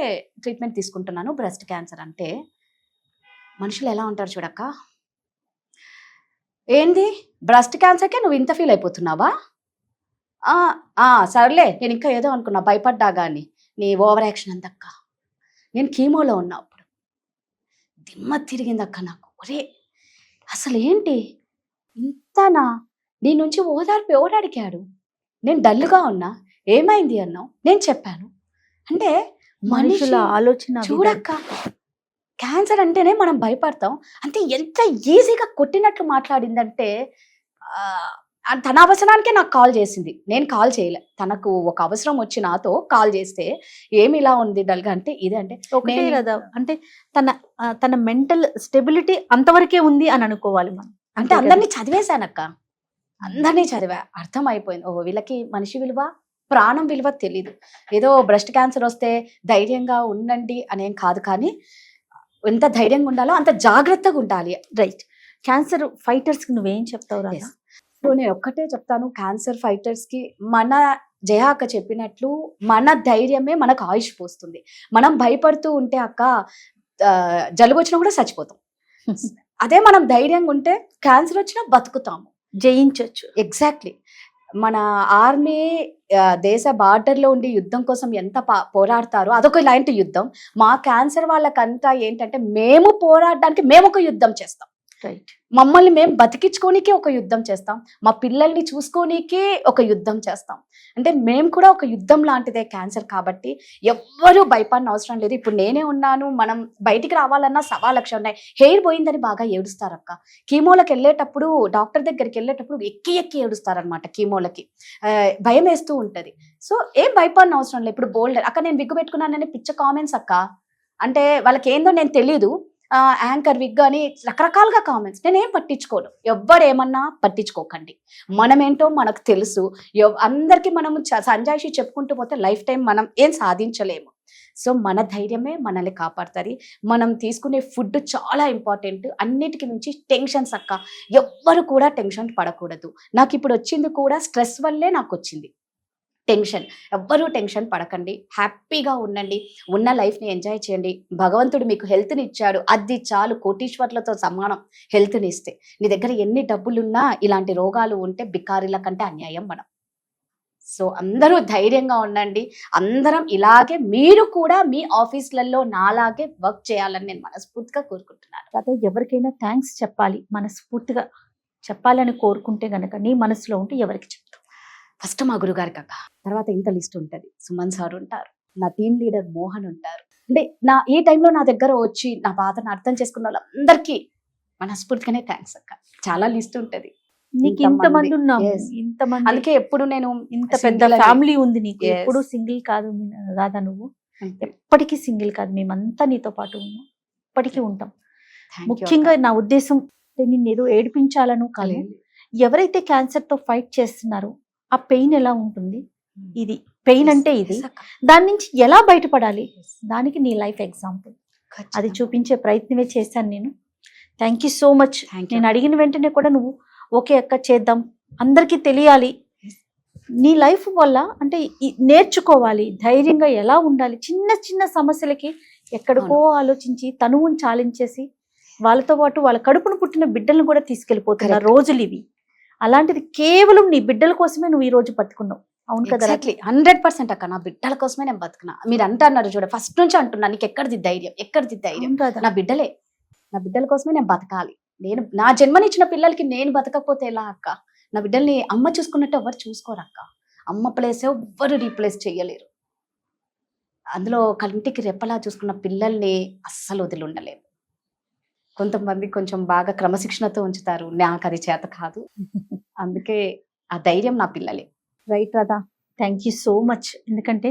[SPEAKER 2] ట్రీట్మెంట్ తీసుకుంటున్నాను బ్రెస్ట్ క్యాన్సర్ అంటే, మనుషులు ఎలా ఉంటారు చూడక్క, ఏంది బ్రెస్ట్ క్యాన్సర్కే నువ్వు ఇంత ఫీల్ అయిపోతున్నావా? సర్లే, నేను ఇంకా ఏదో అనుకున్నా, భయపడ్డా కానీ నీ ఓవర్ యాక్షన్ అంతక్క. నేను కీమోలో ఉన్నా అప్పుడు, దిమ్మ తిరిగిందక్క నాకు. ఒరే అసలు ఏంటి ఇంతనా, నీ నుంచి ఓదార్పు ఎవరు అడిగాడు, నేను డల్గా ఉన్నా, ఏమైంది అన్నావు, నేను చెప్పాను. అంటే
[SPEAKER 3] మనుషుల ఆలోచన
[SPEAKER 2] చూడక్క, క్యాన్సర్ అంటేనే మనం భయపడతాం, అంటే ఎంత ఈజీగా కొట్టినట్లు మాట్లాడిందంటే, తన అవసరానికే నాకు కాల్ చేసింది, నేను కాల్ చేయలే. తనకు ఒక అవసరం వచ్చి నాతో కాల్ చేస్తే, ఏమి ఇలా ఉంది డల్గా అంటే, ఇదే అంటే
[SPEAKER 3] ఒకటే కదా, అంటే తన మెంటల్ స్టెబిలిటీ అంతవరకే ఉంది అని అనుకోవాలి మనం.
[SPEAKER 2] అంటే అందరినీ చదివేశానక్క, అందరినీ చదివా, అర్థమైపోయింది. వీళ్ళకి మనిషి విలువ, ప్రాణం విలువ తెలీదు. ఏదో బ్రెస్ట్ క్యాన్సర్ వస్తే ధైర్యంగా ఉండండి అనేం కాదు, కానీ ఎంత ధైర్యంగా ఉండాలో అంత జాగ్రత్తగా ఉండాలి.
[SPEAKER 3] రైట్. క్యాన్సర్ ఫైటర్స్కి నువ్వేం చెప్తావు రా?
[SPEAKER 2] సో నేను ఒక్కటే చెప్తాను, క్యాన్సర్ ఫైటర్స్కి మన జయాక చెప్పినట్లు మన ధైర్యమే మనకు ఆయుష్ పోస్తుంది. మనం భయపడుతూ ఉంటే అక్క, జలుబు వచ్చినా కూడా చచ్చిపోతాం. అదే మనం ధైర్యంగా ఉంటే క్యాన్సర్ వచ్చినా బతుకుతాము, జయించవచ్చు. ఎగ్జాక్ట్లీ. మన ఆర్మీ దేశ బార్డర్లో ఉండి యుద్ధం కోసం ఎంత పోరాడతారో అదొక ఇలాంటి యుద్ధం. మా క్యాన్సర్ వాళ్ళకంతా ఏంటంటే, మేము పోరాడడానికి మేము ఒక యుద్ధం చేస్తాం.
[SPEAKER 3] రైట్.
[SPEAKER 2] మమ్మల్ని మేము బతికించుకోనికే ఒక యుద్ధం చేస్తాం, మా పిల్లల్ని చూసుకోనికే ఒక యుద్ధం చేస్తాం. అంటే మేము కూడా ఒక యుద్ధం లాంటిదే క్యాన్సర్. కాబట్టి ఎవ్వరూ భయపడిన అవసరం లేదు. ఇప్పుడు నేనే ఉన్నాను, మనం బయటికి రావాలన్నా 1,00,000 ఉన్నాయి. హెయిర్ పోయిందని బాగా ఏడుస్తారక్క. కీమోలకు వెళ్ళేటప్పుడు, డాక్టర్ దగ్గరికి వెళ్ళేటప్పుడు ఎక్కి ఏడుస్తారనమాట. కీమోలకి భయం వేస్తూ ఉంటుంది. సో ఏం భయపడిన అవసరం లేదు. ఇప్పుడు బోల్డర్ అక్క, నేను విగ్గు పెట్టుకున్నానని పిచ్చ కామెంట్స్ అక్క, అంటే వాళ్ళకి ఏందో నేను తెలీదు, యాంకర్ విగ్ అని రకరకాలుగా కామెంట్స్. నేనేం పట్టించుకోను, ఎవ్వరేమన్నా పట్టించుకోకండి. మనమేంటో మనకు తెలుసు. అందరికీ మనం సంజాయిషి చెప్పుకుంటూ పోతే లైఫ్ టైం మనం ఏం సాధించలేము. సో మన ధైర్యమే మనల్ని కాపాడుతుంది. మనం తీసుకునే ఫుడ్ చాలా ఇంపార్టెంట్. అన్నిటికీ మించి టెన్షన్స్ అక్క, ఎవ్వరు కూడా టెన్షన్ పడకూడదు. నాకు ఇప్పుడు వచ్చింది కూడా స్ట్రెస్ వల్లే నాకు వచ్చింది టెన్షన్. ఎవ్వరూ టెన్షన్ పడకండి, హ్యాపీగా ఉండండి, ఉన్న లైఫ్ని ఎంజాయ్ చేయండి. భగవంతుడు మీకు హెల్త్ని ఇచ్చాడు, అది చాలు, కోటీశ్వర్లతో సమానం హెల్త్ని ఇస్తే. నీ దగ్గర ఎన్ని డబ్బులున్నా ఇలాంటి రోగాలు ఉంటే బికారీల కంటే అన్యాయం మనం. సో అందరూ ధైర్యంగా ఉండండి. అందరం ఇలాగే మీరు కూడా మీ ఆఫీసులలో నాలాగే వర్క్ చేయాలని నేను మనస్ఫూర్తిగా కోరుకుంటున్నాను.
[SPEAKER 3] అదే ఎవరికైనా థ్యాంక్స్ చెప్పాలి, మనస్ఫూర్తిగా చెప్పాలని కోరుకుంటే గనక నీ మనసులో ఉంటే ఎవరికి చెప్తావు?
[SPEAKER 2] ఫస్ట్ మా గురుగారికి అక్క, తర్వాత ఇంత లిస్ట్ ఉంటుంది. సుమన్ సార్ ఉంటారు, నా టీం లీడర్ మోహన్ ఉంటారు. అంటే ఈ టైంలో నా దగ్గర వచ్చి నా బాధను అర్థం చేసుకున్న వాళ్ళందరికీ మనస్ఫూర్తిగానే థ్యాంక్స్ అక్క. చాలా లిస్ట్ ఉంటది.
[SPEAKER 3] నీకు ఇంతమంది ఉన్నాము,
[SPEAKER 2] Yes.
[SPEAKER 3] ఇంతమంది,
[SPEAKER 2] అందుకే ఎప్పుడు నేను
[SPEAKER 3] ఇంత పెద్ద
[SPEAKER 2] single అని-
[SPEAKER 3] ఫ్యామిలీ ఉంది నీకు.
[SPEAKER 2] Yes.
[SPEAKER 3] ఎప్పుడు సింగిల్ కాదు రాధా, నువ్వు
[SPEAKER 2] అంతే.
[SPEAKER 3] ఎప్పటికీ సింగిల్ కాదు, మేమంతా నీతో పాటు ఉన్నాం, ఎప్పటికీ ఉంటాం.
[SPEAKER 2] Thank you
[SPEAKER 3] ముఖ్యంగా
[SPEAKER 2] అక్క.
[SPEAKER 3] నా ఉద్దేశం నిన్ను ఏదో ఏడిపించాలను కాదు.
[SPEAKER 2] లేదు.
[SPEAKER 3] ఎవరైతే క్యాన్సర్ తో ఫైట్ చేస్తున్నారో ఆ పెయిన్ ఎలా ఉంటుంది, ఇది పెయిన్ అంటే ఇది,
[SPEAKER 2] Yes, అక్క.
[SPEAKER 3] దాని నుంచి ఎలా బయటపడాలి, దానికి నీ లైఫ్ ఎగ్జాంపుల్. అది
[SPEAKER 2] ఖచ్చితంగా.
[SPEAKER 3] చూపించే ప్రయత్నమే చేశాను నేను. Thank you so much.
[SPEAKER 2] Thank you.
[SPEAKER 3] నేను అడిగిన వెంటనే కూడా నువ్వు ఓకే అక్క చేద్దాం, అందరికీ తెలియాలి నీ లైఫ్ వల్ల, అంటే నేర్చుకోవాలి ధైర్యంగా ఎలా ఉండాలి. చిన్న చిన్న సమస్యలకి ఎక్కడికో ఆలోచించి తనువుని చాలించేసి వాళ్ళతో పాటు వాళ్ళ కడుపును పుట్టిన బిడ్డలను కూడా తీసుకెళ్లిపోతున్న
[SPEAKER 2] Correct.
[SPEAKER 3] రోజులు ఇవి. అలాంటిది కేవలం నీ బిడ్డల కోసమే నువ్వు ఈ రోజు బతుకున్నావు. అవును కదా?
[SPEAKER 2] Exactly. 100% అక్క, నా బిడ్డల కోసమే నేను బతుకున్నా. మీరు అంటున్నారు చూడ, ఫస్ట్ నుంచి అంటున్నా, నీకు ఎక్కడిది ధైర్యం, ఎక్కడిది ధైర్యం?
[SPEAKER 3] అవును కదా?
[SPEAKER 2] నా బిడ్డలే, నా బిడ్డల కోసమే నేను బతకాలి. నేను నా జన్మనిచ్చిన పిల్లలకి నేను బతకపోతే ఎలా అక్క? నా బిడ్డల్ని అమ్మ చూసుకున్నట్టు ఎవరు చూసుకోరు అక్క. అమ్మ ప్లేస్ ఎవ్వరు రీప్లేస్ చేయలేరు. అందులో కంటికి రెప్పలా చూసుకున్న పిల్లల్ని అస్సలు వదిలి ఉండలేము. కొంతమంది కొంచెం బాగా క్రమశిక్షణతో ఉంచుతారు, నాకు అది చేత కాదు. అందుకే ఆ ధైర్యం నా పిల్లలే.
[SPEAKER 3] Right Radha, thank you so much. ఎందుకంటే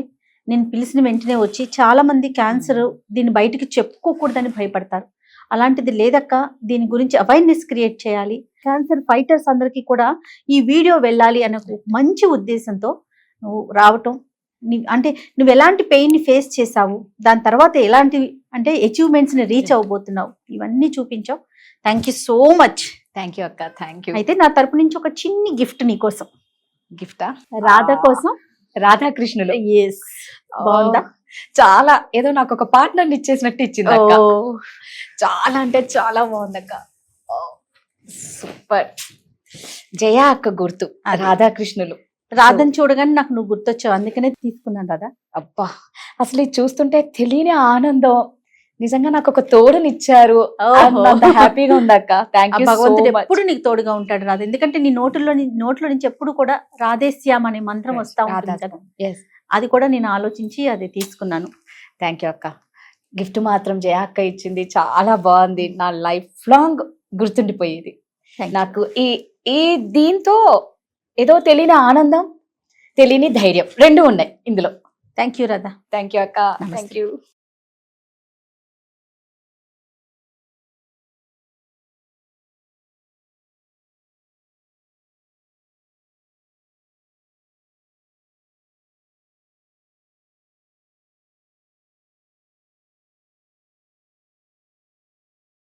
[SPEAKER 3] నేను పిలిచిన వెంటనే వచ్చి, చాలా మంది క్యాన్సర్ దీన్ని బయటికి చెప్పుకోకూడదని భయపడతారు. అలాంటిది లేదక్క, దీని గురించి అవేర్నెస్ క్రియేట్ చేయాలి, క్యాన్సర్ ఫైటర్స్ అందరికీ కూడా ఈ వీడియో వెళ్ళాలి అనే ఒక మంచి ఉద్దేశంతో నువ్వు రావటం. అంటే నువ్వు ఎలాంటి పెయిన్ ని ఫేస్ చేసావు, దాని తర్వాత ఎలాంటి అంటే అచీవ్మెంట్స్ ని రీచ్ అవ్వబోతున్నావు, ఇవన్నీ చూపించావు. Thank you so much.
[SPEAKER 2] Thank you అక్క, థ్యాంక్ యూ.
[SPEAKER 3] అయితే నా తరపు నుంచి ఒక చిన్ని గిఫ్ట్ నీకోసం,
[SPEAKER 2] గిఫ్టా?
[SPEAKER 3] రాధా కోసం.
[SPEAKER 2] రాధాకృష్ణులు.
[SPEAKER 3] ఎస్, బాగుందా?
[SPEAKER 2] చాలా ఏదో నాకు ఒక పార్ట్నర్ ఇచ్చేసినట్టు ఇచ్చింది అక్క. చాలా అంటే చాలా బాగుందక్క. సూపర్. జయ అక్క గుర్తు, రాధాకృష్ణులు.
[SPEAKER 3] రాధని చూడగానే నాకు నువ్వు గుర్తొచ్చావు, అందుకనే తీసుకున్నాను రాధా.
[SPEAKER 2] అబ్బా, అసలు ఇది చూస్తుంటే తెలియని ఆనందం. నిజంగా నాకు ఒక తోడునిచ్చారు, అంత హ్యాపీగా ఉందక్క. Thank you.
[SPEAKER 3] భగవంతుడు ఎప్పుడు నీకు తోడుగా ఉంటాడు రాధ. ఎందుకంటే నీ నోట్లో నుంచి ఎప్పుడు కూడా రాధేశ్యామ్ అనే మంత్రం వస్తా ఉంటుంది కదా, అది కూడా నేను ఆలోచించి అది తీసుకున్నాను.
[SPEAKER 2] థ్యాంక్ యూ అక్క. గిఫ్ట్ మాత్రం జయ అక్క ఇచ్చింది, చాలా బాగుంది. నా లైఫ్ లాంగ్ గుర్తుండిపోయేది. నాకు ఈ దీంతో ఏదో తెలియని ఆనందం, తెలియని ధైర్యం రెండు ఉన్నాయి ఇందులో.
[SPEAKER 3] Thank you Radha.
[SPEAKER 2] Thank you అక్క.
[SPEAKER 3] నమస్తే.
[SPEAKER 2] Thank you.